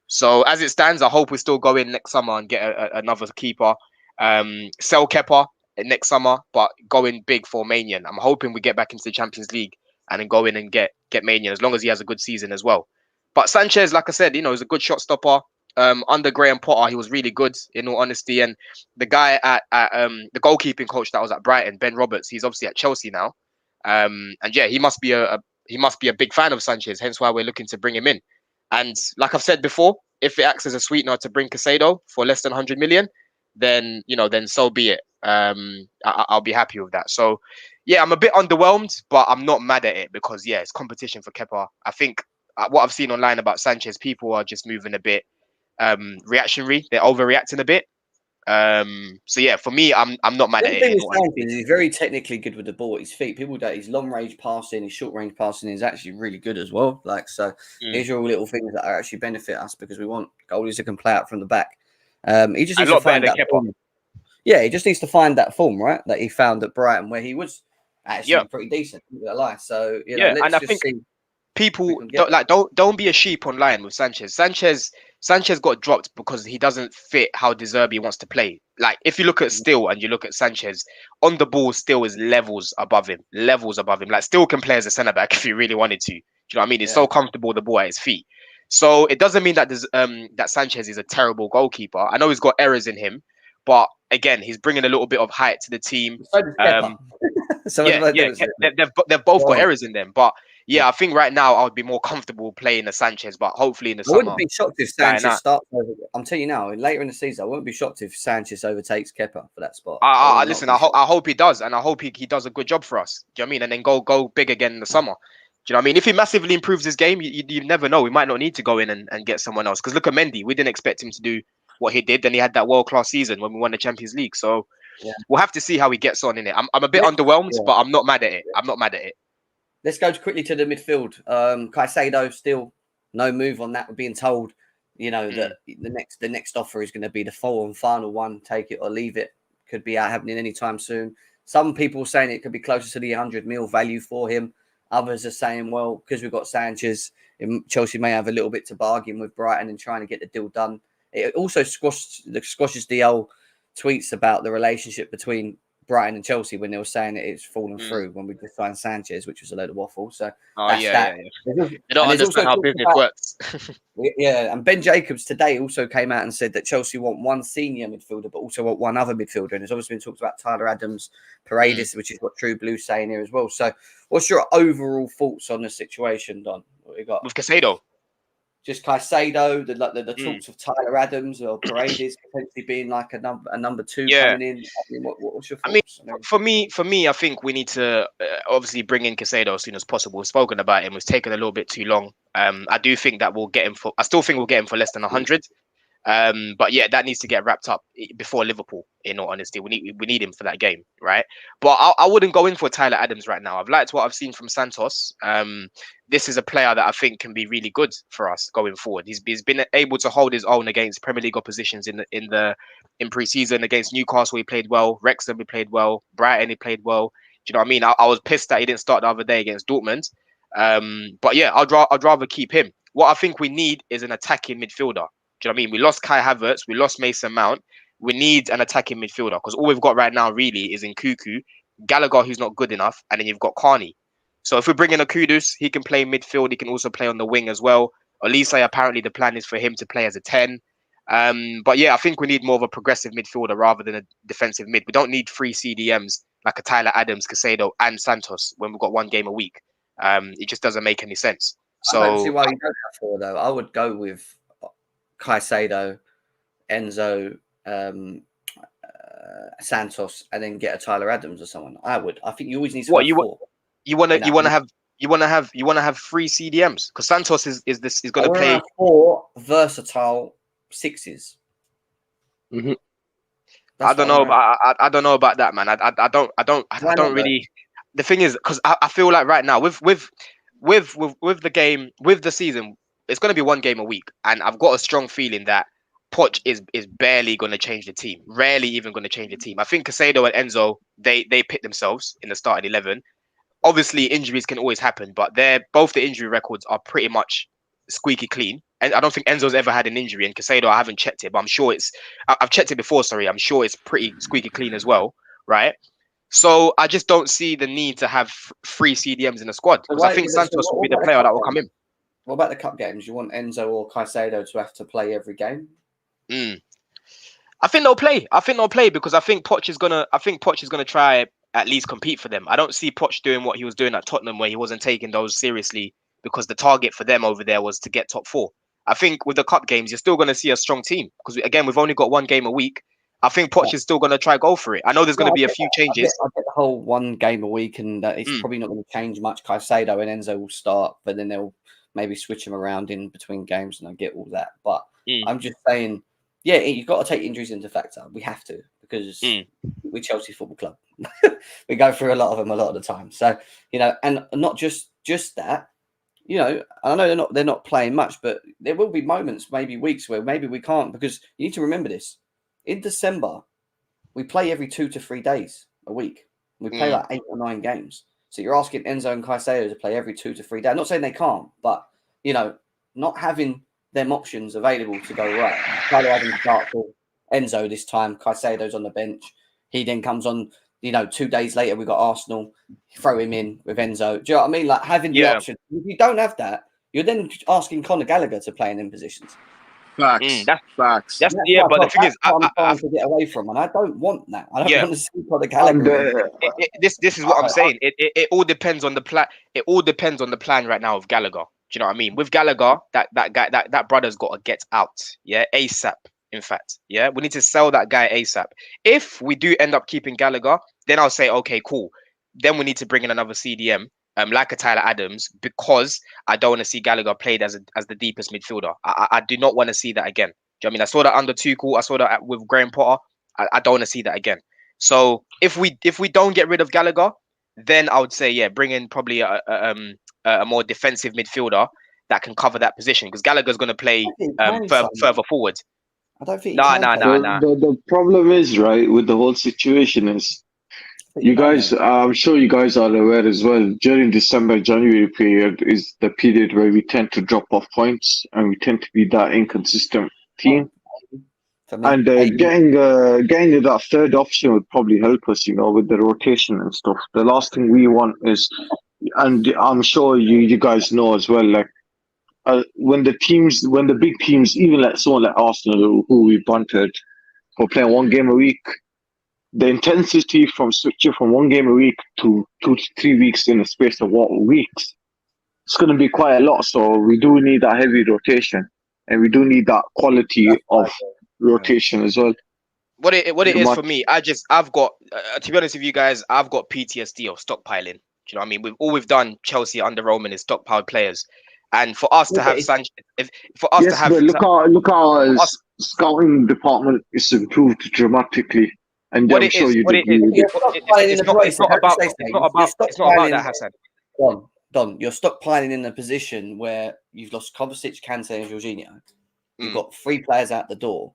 So as it stands, I hope we still go in next summer and get another keeper. Sell Kepa next summer, but go in big for Mania. I'm hoping we get back into the Champions League and then go in and get Mania, as long as he has a good season as well. But Sanchez, like I said, he's a good shot stopper. under Graham Potter, he was really good, in all honesty. And the guy at the goalkeeping coach that was at Brighton, Ben Roberts, he's obviously at Chelsea now. And yeah, he must be a big fan of Sanchez, hence why we're looking to bring him in. And like I've said before, if it acts as a sweetener to bring Caicedo for less than 100 million, then then so be it. I'll be happy with that. So yeah, I'm a bit underwhelmed, but I'm not mad at it because yeah, it's competition for Kepa. I think what I've seen online about Sanchez, people are just moving a bit reactionary. They're overreacting a bit. So yeah, for me, I'm not mad at it. He's very technically good with the ball at his feet. People don't. His long range passing, his short range passing is actually really good as well. Like so, these are all little things that are actually benefit us because we want goalies that can play out from the back. He just needs to find that form. Yeah, he just needs to find that form, right? That he found at Brighton, where he was actually pretty decent. Lie. So you know, and I think people don't be a sheep online with Sanchez. Sanchez got dropped because he doesn't fit how De Zerbi wants to play. Like if you look at Still and you look at Sanchez on the ball, Still is levels above him. Like Still can play as a centre back if he really wanted to. Do you know what I mean? He's so comfortable with the ball at his feet. So it doesn't mean that that Sanchez is a terrible goalkeeper. I know he's got errors in him, but again, he's bringing a little bit of height to the team. They've both got errors in them, but yeah, I think right now I would be more comfortable playing a Sanchez, but hopefully in the summer. I wouldn't be shocked if Sanchez starts over. I'm telling you now, later in the season, I wouldn't be shocked if Sanchez overtakes Kepa for that spot. Listen, I hope he does, and I hope he does a good job for us. Do you know what I mean? And then go big again in the summer. Do you know what I mean? If he massively improves his game, you never know. We might not need to go in and get someone else. Because look at Mendy. We didn't expect him to do what he did. Then he had that world-class season when we won the Champions League. So we'll have to see how he gets on in it. I'm a bit underwhelmed, but I'm not mad at it. Let's go quickly to the midfield. Caicedo, still no move on that. We're being told, that the next offer is going to be the full and final one. Take it or leave it. Could be out happening anytime soon. Some people saying it could be closer to the 100 mil value for him. Others are saying, well, because we've got Sanchez, Chelsea may have a little bit to bargain with Brighton and trying to get the deal done. It also squashes the old tweets about the relationship between Brighton and Chelsea when they were saying that it's fallen through when we just signed Sanchez, which was a load of waffle. So They don't understand how business works. And Ben Jacobs today also came out and said that Chelsea want one senior midfielder, but also want one other midfielder. And there's obviously been talks about Tyler Adams, Paredes, which is what True Blue's saying here as well. So what's your overall thoughts on the situation, Don? What you got? With Caicedo? Just Caicedo, the talks of Tyler Adams or Paredes potentially being like a number two coming in. I mean, what's your thoughts? For me, I think we need to obviously bring in Caicedo as soon as possible. We've spoken about him. It's taken a little bit too long. I do think that we'll get him for. I still think we'll get him for less than 100. But yeah, that needs to get wrapped up before Liverpool. In all honesty, we need him for that game, right? But I wouldn't go in for Tyler Adams right now. I've liked what I've seen from Santos. This is a player that I think can be really good for us going forward. He's been able to hold his own against Premier League oppositions in pre-season. Against Newcastle, he played well. Wrexham, he played well. Brighton, he played well. Do you know what I mean? I was pissed that he didn't start the other day against Dortmund. But yeah, I'd rather keep him. What I think we need is an attacking midfielder. Do you know what I mean? We lost Kai Havertz. We lost Mason Mount. We need an attacking midfielder because all we've got right now really is Nkunku, Gallagher, who's not good enough, and then you've got Carney. So if we bring in a Kudus, he can play midfield. He can also play on the wing as well. Olise, apparently the plan is for him to play as a 10. But yeah, I think we need more of a progressive midfielder rather than a defensive mid. We don't need 3 CDMs like a Tyler Adams, Caicedo, and Santos when we've got one game a week. It just doesn't make any sense. So I don't see why you don't have 4 though. I would go with Caicedo, Enzo, Santos, and then get a Tyler Adams or someone. I think you always need to. What you 4. You want to have 3 CDMs because Santos is going to play 4 versatile 6s. Mm-hmm. I don't know about that, man. I don't really. The thing is, because I feel like right now with the game, with the season, it's going to be one game a week, and I've got a strong feeling that Poch is barely going to change the team, rarely even going to change the team. I think Caicedo and Enzo they picked themselves in the starting 11. Obviously, injuries can always happen, but both the injury records are pretty much squeaky clean. And I don't think Enzo's ever had an injury. And Caicedo, I haven't checked it, but I'm sure I've checked it before. Sorry, I'm sure it's pretty squeaky clean as well, right? So I just don't see the need to have 3 CDMs in the squad because I think Santos will be the player that will come in. What about the cup games? You want Enzo or Caicedo to have to play every game? I think they'll play. I think they'll play because I think Poch is gonna try at least compete for them. I don't see Poch doing what he was doing at Tottenham, where he wasn't taking those seriously because the target for them over there was to get top 4. I think with the cup games, you're still gonna see a strong team because again, we've only got one game a week. I think Poch is still gonna try go for it. I know there's gonna be a few changes. I get the whole one game a week, and it's probably not going to change much. Caicedo and Enzo will start, but then they'll maybe switch them around in between games, and I get all that. But I'm just saying, yeah, you've got to take injuries into factor. We have to because we're Chelsea Football Club. We go through a lot of them a lot of the time. So and not just that. I know they're not playing much, but there will be moments, maybe weeks where maybe we can't because you need to remember this. In December, we play every 2 to 3 days a week. We play like 8 or 9 games. So you're asking Enzo and Caicedo to play every 2 to 3 days. I'm not saying they can't, but not having them options available to go right. Tyler Adams start for Enzo this time. Caicedo's on the bench. He then comes on. 2 days later we got Arsenal. Throw him in with Enzo. Do you know what I mean? Like having the option. If you don't have that, you're then asking Conor Gallagher to play in them positions. Facts. Facts. But the thing is, I'm trying to get away from, and I don't want that. I don't want to see Conor Gallagher. This is what I'm saying. It all depends on the plan. It all depends on the plan right now of Gallagher. Do you know what I mean? With Gallagher, that guy, that brother's got to get out. Yeah, ASAP. In fact, yeah, we need to sell that guy ASAP. If we do end up keeping Gallagher, then I'll say, okay, cool. Then we need to bring in another CDM, like a Tyler Adams, because I don't want to see Gallagher played as the deepest midfielder. I do not want to see that again. Do you know what I mean? I saw that under Tuchel. I saw that with Graham Potter. I don't want to see that again. So if we don't get rid of Gallagher, then I would say, yeah, bring in probably a more defensive midfielder that can cover that position because Gallagher's going to play further forward. I don't think. Nah. The problem is, right, with the whole situation is, you guys, I'm sure you guys are aware as well, during December, January period is the period where we tend to drop off points and we tend to be that inconsistent team. And getting that third option would probably help us, with the rotation and stuff. The last thing we want is, and I'm sure you guys know as well, like, when the big teams, even like someone like Arsenal, who we bunted for playing one game a week, the intensity from switching from one game a week to 2 to 3 weeks in the space of weeks, it's going to be quite a lot. So we do need that heavy rotation, and we do need that quality of rotation as well. What it is for me, I've got to be honest with you guys, I've got PTSD of stockpiling. Do you know what I mean? We've done Chelsea under Roman is stockpiled players. And for us to have Sanchez, look how our scouting department is improved dramatically, and I'm sure you did. It's not about that, Hassan. Don, you're stockpiling in a position where you've lost Kovacic, Kante, and Jorginho. You've got 3 players out the door.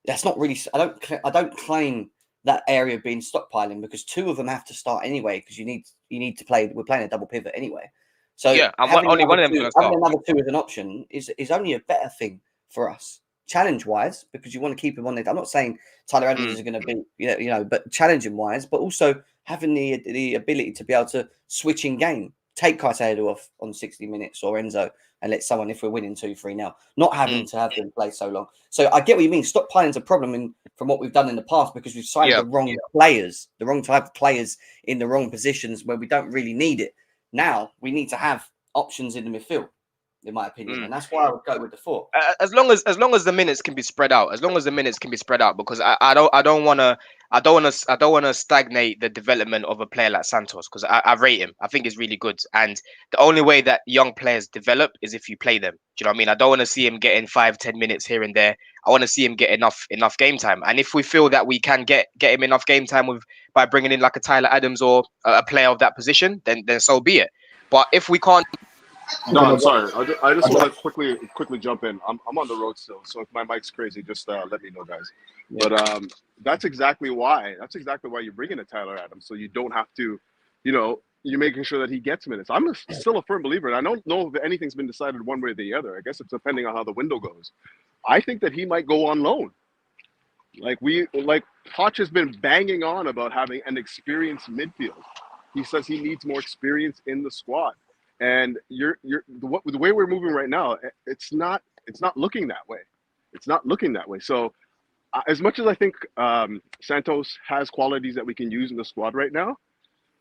That's not really. I don't claim that area being stockpiling because 2 of them have to start anyway because you need to play. We're playing a double pivot anyway. So yeah, only one of them. Having another 2 as an option is only a better thing for us, challenge wise, because you want to keep him on there. I'm not saying Tyler Adams is going to be, but challenging wise, but also having the ability to be able to switch in game, take Caicedo off on 60 minutes or Enzo, and let someone if we're winning 2-3 now, not having to have them play so long. So I get what you mean. Stockpiling's a problem from what we've done in the past because we've signed the wrong players, the wrong type of players in the wrong positions where we don't really need it. Now we need to have options in the midfield, in my opinion, and that's why I would go with the 4. As long as the minutes can be spread out, because I don't want to stagnate the development of a player like Santos because I rate him. I think he's really good, and the only way that young players develop is if you play them. Do you know what I mean? I don't want to see him getting 5-10 minutes here and there. I want to see him get enough game time, and if we feel that we can get him enough game time by bringing in like a Tyler Adams or a player of that position, then so be it. But if we can't, no, I'm sorry. I just want to quickly jump in. I'm on the road still, so if my mic's crazy, just let me know, guys. Yeah. But that's exactly why you bring in a Tyler Adams, so you don't have to, you're making sure that he gets minutes. I'm still a firm believer, and I don't know if anything's been decided one way or the other. I guess it's depending on how the window goes. I think that he might go on loan. Like Poch has been banging on about having an experienced midfield. He says he needs more experience in the squad. And the way we're moving right now, it's not looking that way. It's not looking that way. So as much as I think Santos has qualities that we can use in the squad right now,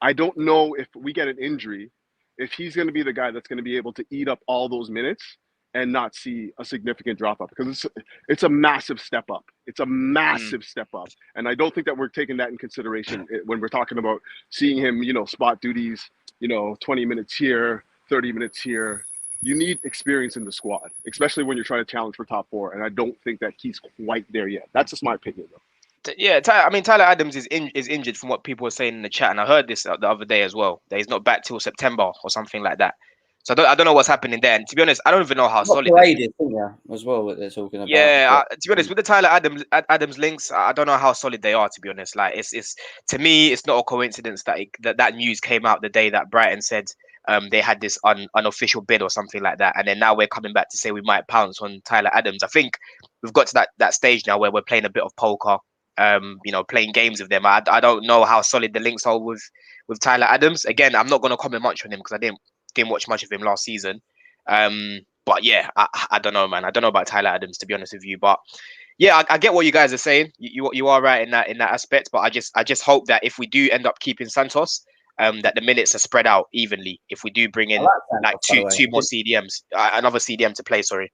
I don't know if we get an injury, if he's going to be the guy that's going to be able to eat up all those minutes and not see a significant drop up, because it's a massive step up. It's a massive step up. And I don't think that we're taking that in consideration when we're talking about seeing him, spot duties, 20 minutes here, 30 minutes here. You need experience in the squad, especially when you're trying to challenge for top 4. And I don't think that he's quite there yet. That's just my opinion, though. Yeah, Tyler Adams is injured from what people were saying in the chat, and I heard this the other day as well. That he's not back till September or something like that. So I don't know what's happening there. And to be honest, I don't even know how solid. As well, what they're talking about. Yeah, to be honest, with the Tyler Adams links, I don't know how solid they are. To be honest, like it's to me, it's not a coincidence that news came out the day that Brighton said they had this unofficial bid or something like that, and then now we're coming back to say we might pounce on Tyler Adams. I think we've got to that stage now where we're playing a bit of poker, playing games with them. I don't know how solid the links are with Tyler Adams. Again, I'm not going to comment much on him because I didn't watch much of him last season. But yeah, I don't know, man. I don't know about Tyler Adams, to be honest with you. But yeah, I get what you guys are saying. You are right in that aspect. But I just hope that if we do end up keeping Santos, that the minutes are spread out evenly. If we do bring in like two more CDMs, another CDM to play. Sorry.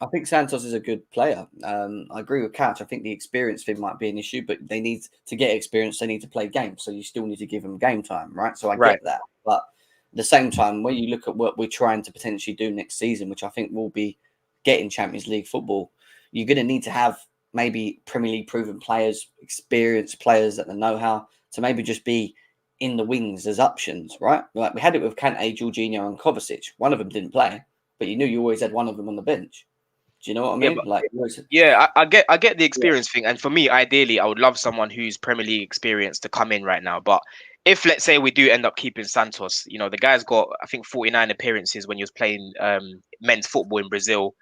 I think Santos is a good player. I agree with Couch. I think the experience thing might be an issue, but they need to get experience. They need to play games, so you still need to give them game time, right? So I get that, but at the same time, when you look at what we're trying to potentially do next season, which I think will be getting Champions League football, you're going to need to have maybe Premier League proven players, experienced players that know how to maybe just be in the wings as options, right? Like we had it with Kante, Jorginho, and Kovacic. One of them didn't play, but you knew you always had one of them on the bench. Do you know what I mean? I get the experience thing, and for me, ideally, I would love someone who's Premier League experienced to come in right now, but if let's say we do end up keeping Santos, the guy's got I think 49 appearances when he was playing men's football in Brazil.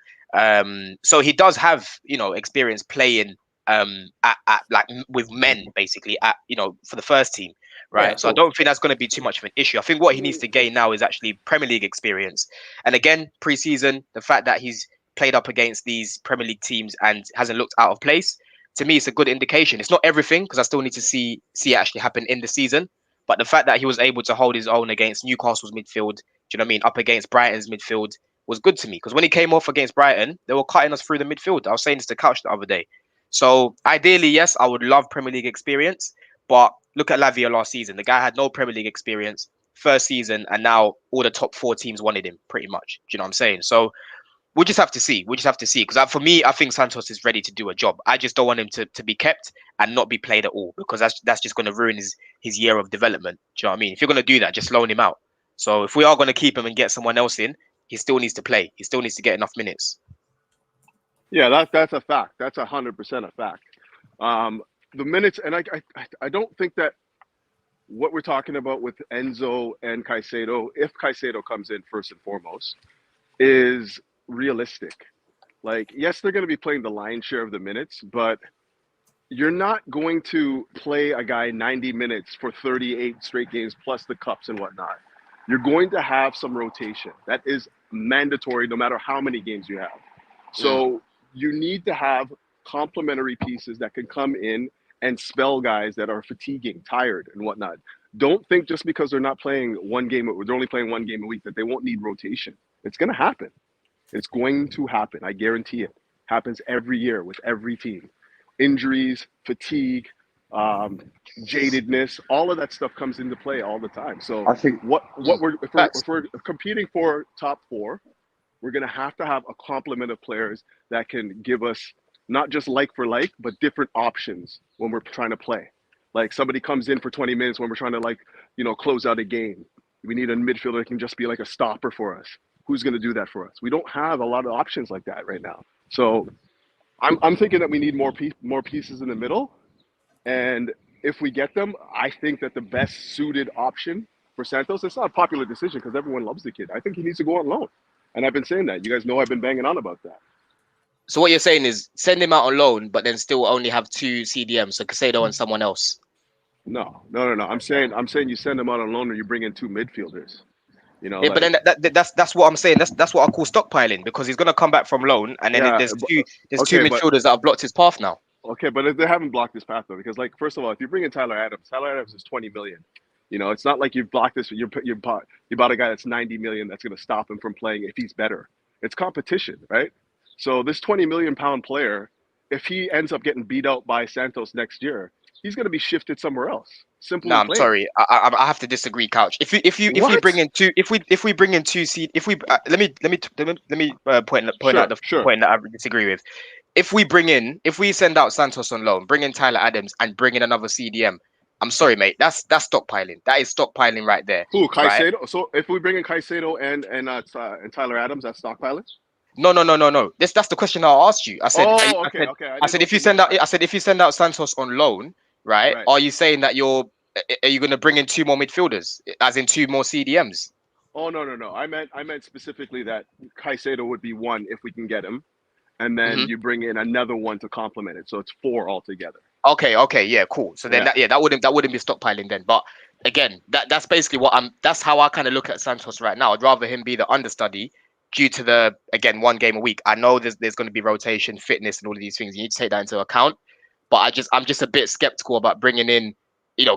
So he does have experience playing at like with men basically for the first team, right? Yeah, so I don't think that's going to be too much of an issue. I think what he needs to gain now is actually Premier League experience. And again, pre-season, the fact that he's played up against these Premier League teams and hasn't looked out of place, to me, it's a good indication. It's not everything because I still need to see it actually happen in the season. But the fact that he was able to hold his own against Newcastle's midfield, do you know what I mean, up against Brighton's midfield was good to me. Because when he came off against Brighton, they were cutting us through the midfield. I was saying this to Couch the other day. So ideally, yes, I would love Premier League experience. But look at Lavia last season. The guy had no Premier League experience first season, and now all the top 4 teams wanted him pretty much. Do you know what I'm saying? So we'll just have to see. Because for me, I think Santos is ready to do a job. I just don't want him to be kept and not be played at all, because that's just going to ruin his year of development. Do you know what I mean? If you're going to do that, just loan him out. So if we are going to keep him and get someone else in, he still needs to play. He still needs to get enough minutes. Yeah, that's a fact. That's 100% a fact. The minutes, and I don't think that what we're talking about with Enzo and Caicedo, if Caicedo comes in first and foremost, is realistic. Like, yes, they're going to be playing the lion's share of the minutes, but you're not going to play a guy 90 minutes for 38 straight games plus the cups and whatnot. You're going to have some rotation. That is mandatory no matter how many games you have. So you need to have complementary pieces that can come in and spell guys that are fatiguing, tired, and whatnot. Don't think just because they're not playing one game, they're only playing one game a week, that they won't need rotation. It's going to happen. It's going to happen. I guarantee it. Happens every year with every team. Injuries, fatigue, jadedness, all of that stuff comes into play all the time. So I think if we're competing for top 4, we're going to have a complement of players that can give us not just like for like, but different options when we're trying to play. Like somebody comes in for 20 minutes when we're trying to close out a game. We need a midfielder that can just be like a stopper for us. Who's going to do that for us? We don't have a lot of options like that right now. So I'm thinking that we need more pieces in the middle. And if we get them, I think that the best suited option for Santos, it's not a popular decision because everyone loves the kid. I think he needs to go on loan. And I've been saying that. You guys know I've been banging on about that. So what you're saying is send him out on loan, but then still only have 2 CDMs, so Caicedo and someone else. No. I'm saying you send him out on loan and you bring in 2 midfielders. You know, Yeah, but like then that's what I'm saying. That's what I call stockpiling, because he's gonna come back from loan, and then yeah, there's two okay, but midfielders that have blocked his path now. okay, but they haven't blocked this path though, because like first of all, if you bring in Tyler Adams is 20 million. You know, it's not like you've blocked this. You bought a guy that's 90 million that's going to stop him from playing if he's better. It's competition, right? So this 20 million pound player, if he ends up getting beat out by Santos next year, he's going to be shifted somewhere else. Simple No, and I'm plain. sorry. I have to disagree, Couch. If we What? bring in two, if we bring in two seed, if we let me point out Sure, the sure. point that I disagree with. If we send out Santos on loan, bring in Tyler Adams, and bring in another CDM, I'm sorry, mate. That's stockpiling. That is stockpiling right there, Who right? Caicedo? So if we bring in Caicedo and Tyler Adams, that's stockpiling. No. That's the question I asked you. Oh, okay, okay. I I didn't said know if if you you meant send out, that. I said if you send out Santos on loan, right? Right. Are you saying that are you going to bring in two more midfielders, as in two more CDMs? Oh no. I meant specifically that Caicedo would be one if we can get him, and then Hmm. you bring in another one to complement it, so it's four altogether. Okay, yeah, cool. So then Yeah. that wouldn't be stockpiling then. But again, that's basically that's how I kind of look at Santos right now. I'd rather him be the understudy due to the, again, one game a week. I know there's going to be rotation, fitness, and all of these things. You need to take that into account. But I'm just a bit skeptical about bringing in,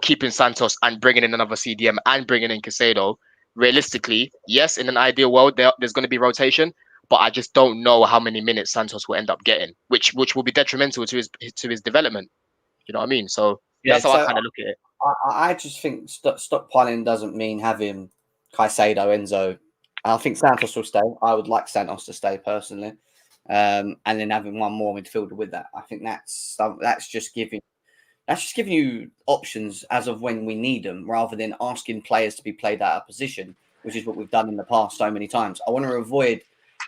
keeping Santos and bringing in another CDM and bringing in Caicedo. Realistically, yes, in an ideal world, there's going to be rotation, but I just don't know how many minutes Santos will end up getting, which will be detrimental to his development. You know what I mean? So Yeah, that's how I so kind of look at it. I just think stockpiling doesn't mean having Caicedo, Enzo. I think Santos will stay. I would like Santos to stay personally, and then having one more midfielder with that. I think that's just giving you options as of when we need them, rather than asking players to be played out of position, which is what we've done in the past so many times. I want to avoid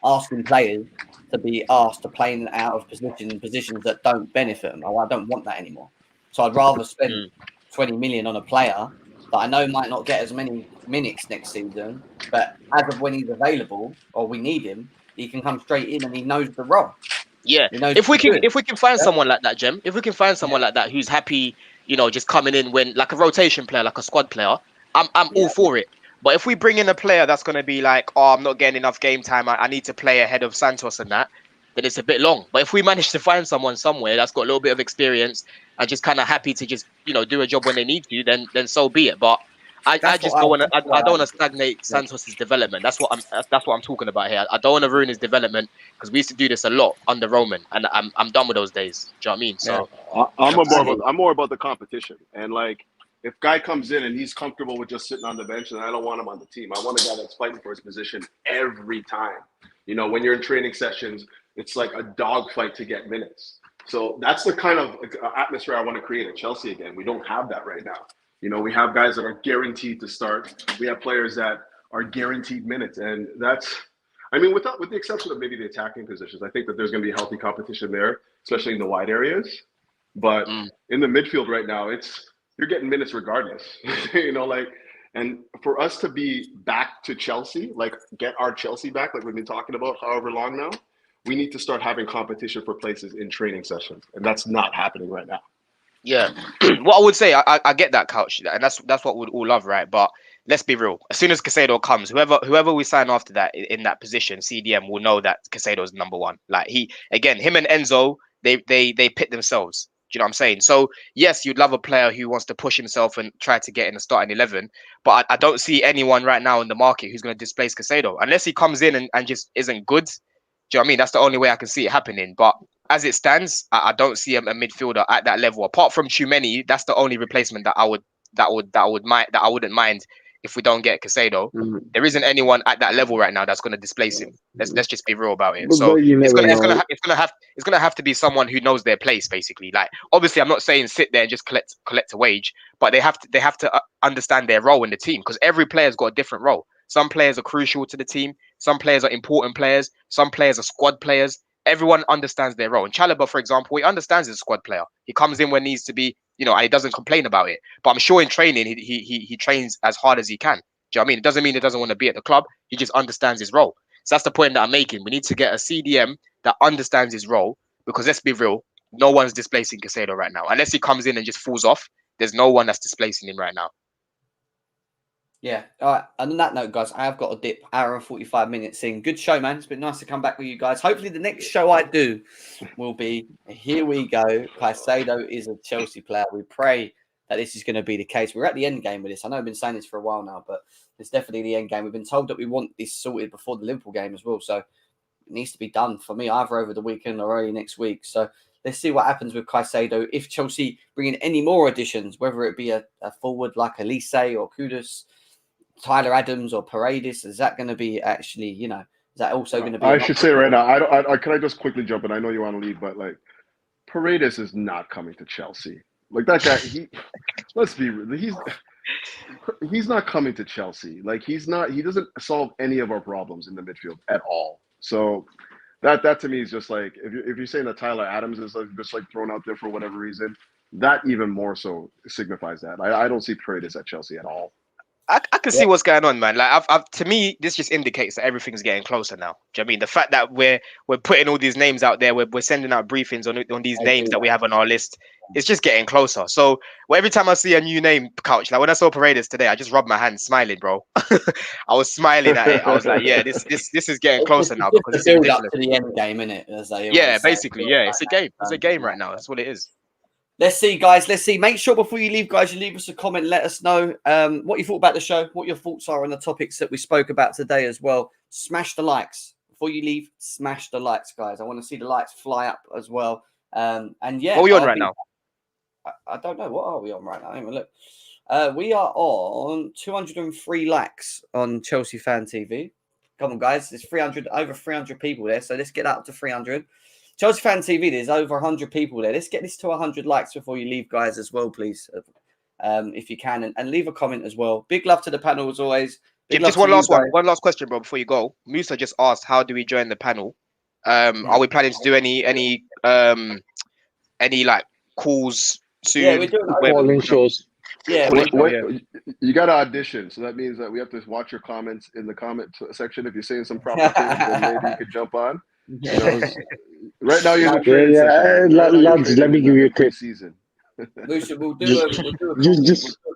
asking players to be asked to play out of positions that don't benefit them. I don't want that anymore. So I'd rather spend 20 million on a player that I know might not get as many minutes next season, but as of when he's available or we need him, he can come straight in and he knows the role. Yeah, He knows if we what to can do. find Yeah. someone like that, Jem, if we can find someone Yeah. like that who's happy, just coming in when, like, a rotation player, like a squad player, I'm Yeah. all for it. But if we bring in a player that's going to be like, oh, I'm not getting enough game time, I need to play ahead of Santos and that, then it's a bit long. But if we manage to find someone somewhere that's got a little bit of experience and just kind of happy to just, do a job when they need to, then so be it. But I just don't want to. I don't want to stagnate Yeah. Santos's development. That's what I'm talking about here. I don't want to ruin his development, because we used to do this a lot under Roman, and I'm done with those days. Do you know what I mean? So I'm more about the competition, and like if guy comes in and he's comfortable with just sitting on the bench, and I don't want him on the team. I want a guy that's fighting for his position every time. When you're in training sessions, it's like a dogfight to get minutes. So that's the kind of atmosphere I want to create at Chelsea again. We don't have that right now. We have guys that are guaranteed to start. We have players that are guaranteed minutes, and that's. I mean, with the exception of maybe the attacking positions, I think that there's going to be healthy competition there, especially in the wide areas. But in the midfield right now, you're getting minutes regardless. And for us to be back to Chelsea, like get our Chelsea back, like we've been talking about however long now, we need to start having competition for places in training sessions, and that's not happening right now. yeah, what I would say, I get that, Couch, and that's what we'd all love, right? But let's be real. As soon as Caicedo comes, whoever we sign after that in that position, CDM will know that Caicedo is number one. Like, him and Enzo, they pit themselves. Do you know what I'm saying? So yes, you'd love a player who wants to push himself and try to get in the starting 11, but I don't see anyone right now in the market who's going to displace Caicedo unless he comes in and just isn't good. Do you know what I mean? That's the only way I can see it happening. But as it stands, I don't see a midfielder at that level. Apart from Tchouameni, that's the only replacement that I wouldn't mind if we don't get Caicedo. There isn't anyone at that level right now that's going to displace him. Let's just be real about it. But So you it's never gonna know. have to be someone who knows their place, basically. Like, obviously, I'm not saying sit there and just collect a wage, but they have to understand their role in the team, because every player's got a different role. Some players are crucial to the team. Some players are important players. Some players are squad players. Everyone understands their role. And Chalobah, for example, he understands he's a squad player. He comes in when needs to be, and he doesn't complain about it. But I'm sure in training, he trains as hard as he can. Do you know what I mean? It doesn't mean he doesn't want to be at the club. He just understands his role. So that's the point that I'm making. We need to get a CDM that understands his role, because let's be real, no one's displacing Caicedo right now. Unless he comes in and just falls off, there's no one that's displacing him right now. Yeah. All right. And on that note, guys, I have got a dip. Hour and 45 minutes in. Good show, man. It's been nice to come back with you guys. Hopefully, the next show I do will be here we go. Caicedo is a Chelsea player. We pray that this is going to be the case. We're at the end game with this. I know I've been saying this for a while now, but it's definitely the end game. We've been told that we want this sorted before the Liverpool game as well. So it needs to be done for me either over the weekend or early next week. So let's see what happens with Caicedo. If Chelsea bring in any more additions, whether it be a forward like Elise or Kudus, Tyler Adams or Paredes, is that going to be actually, is that also going to be? I should say right now, can I just quickly jump in? I know you want to leave, but like Paredes is not coming to Chelsea. Like that guy, let's be real, he's not coming to Chelsea. Like he doesn't solve any of our problems in the midfield at all. So that to me is just like if you're saying that Tyler Adams is just like thrown out there for whatever reason, that even more so signifies that. I don't see Paredes at Chelsea at all. I can see what's going on, man. Like, to me, this just indicates that everything's getting closer now. Do you know what I mean? The fact that we're putting all these names out there, we're sending out briefings on these names that we have on our list, it's just getting closer. So every time I see a new name, Couch, like when I saw Paredes today, I just rubbed my hands, smiling, bro. I was smiling at it. I was like, yeah, this is getting closer now because it's build up to the end game, isn't it? Yeah, basically, yeah, it's a game. It's a game right now. That's what it is. Let's see, guys. Let's see. Make sure before you leave, guys, you leave us a comment. Let us know what you thought about the show, what your thoughts are on the topics that we spoke about today as well. Smash the likes. Before you leave, smash the likes, guys. I want to see the likes fly up as well. And yeah. What are we on right now? I don't know. What are we on right now? Hang on, look. We are on 203 likes on Chelsea Fan TV. Come on, guys. There's over 300 people there. So let's get up to 300. Chelsea Fan TV, there's over 100 people there. Let's get this to 100 likes before you leave, guys, as well, please, if you can. And leave a comment as well. Big love to the panel, as always. Just one last question, bro, before you go. Musa just asked, how do we join the panel? Are we planning to do any like calls soon? Yeah, we're doing calling shows. Yeah, you got to audition, so that means that we have to watch your comments in the comment section. If you're saying some proper things, then maybe you could jump on. Right now you're in the training session. Lads, let me give you a tip. We'll do a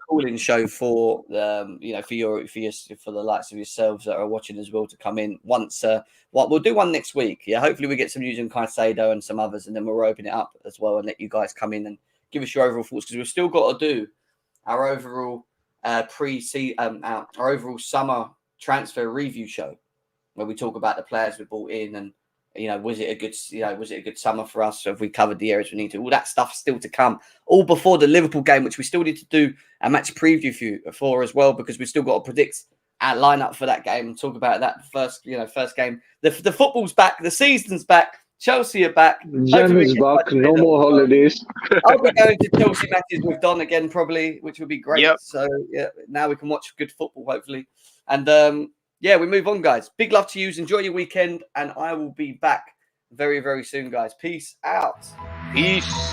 calling show for for the likes of yourselves that are watching as well to come in once. We'll do one next week. Yeah, hopefully we get some news on Caicedo and some others, and then we'll open it up as well and let you guys come in and give us your overall thoughts, because we've still got to do our overall our overall summer transfer review show where we talk about the players we brought in and. Was it a good summer for us? Have we covered the areas we need to? All that stuff still to come. All before the Liverpool game, which we still need to do a match preview for as well, because we still got to predict our lineup for that game and talk about that first game. The football's back, the season's back, Chelsea are back. Jan is back, no more holidays. I'll be going to Chelsea matches with Don again, probably, which would be great. Yep. So yeah, now we can watch good football, hopefully. And yeah, we move on, guys. Big love to you. Enjoy your weekend. And I will be back very, very soon, guys. Peace out. Peace.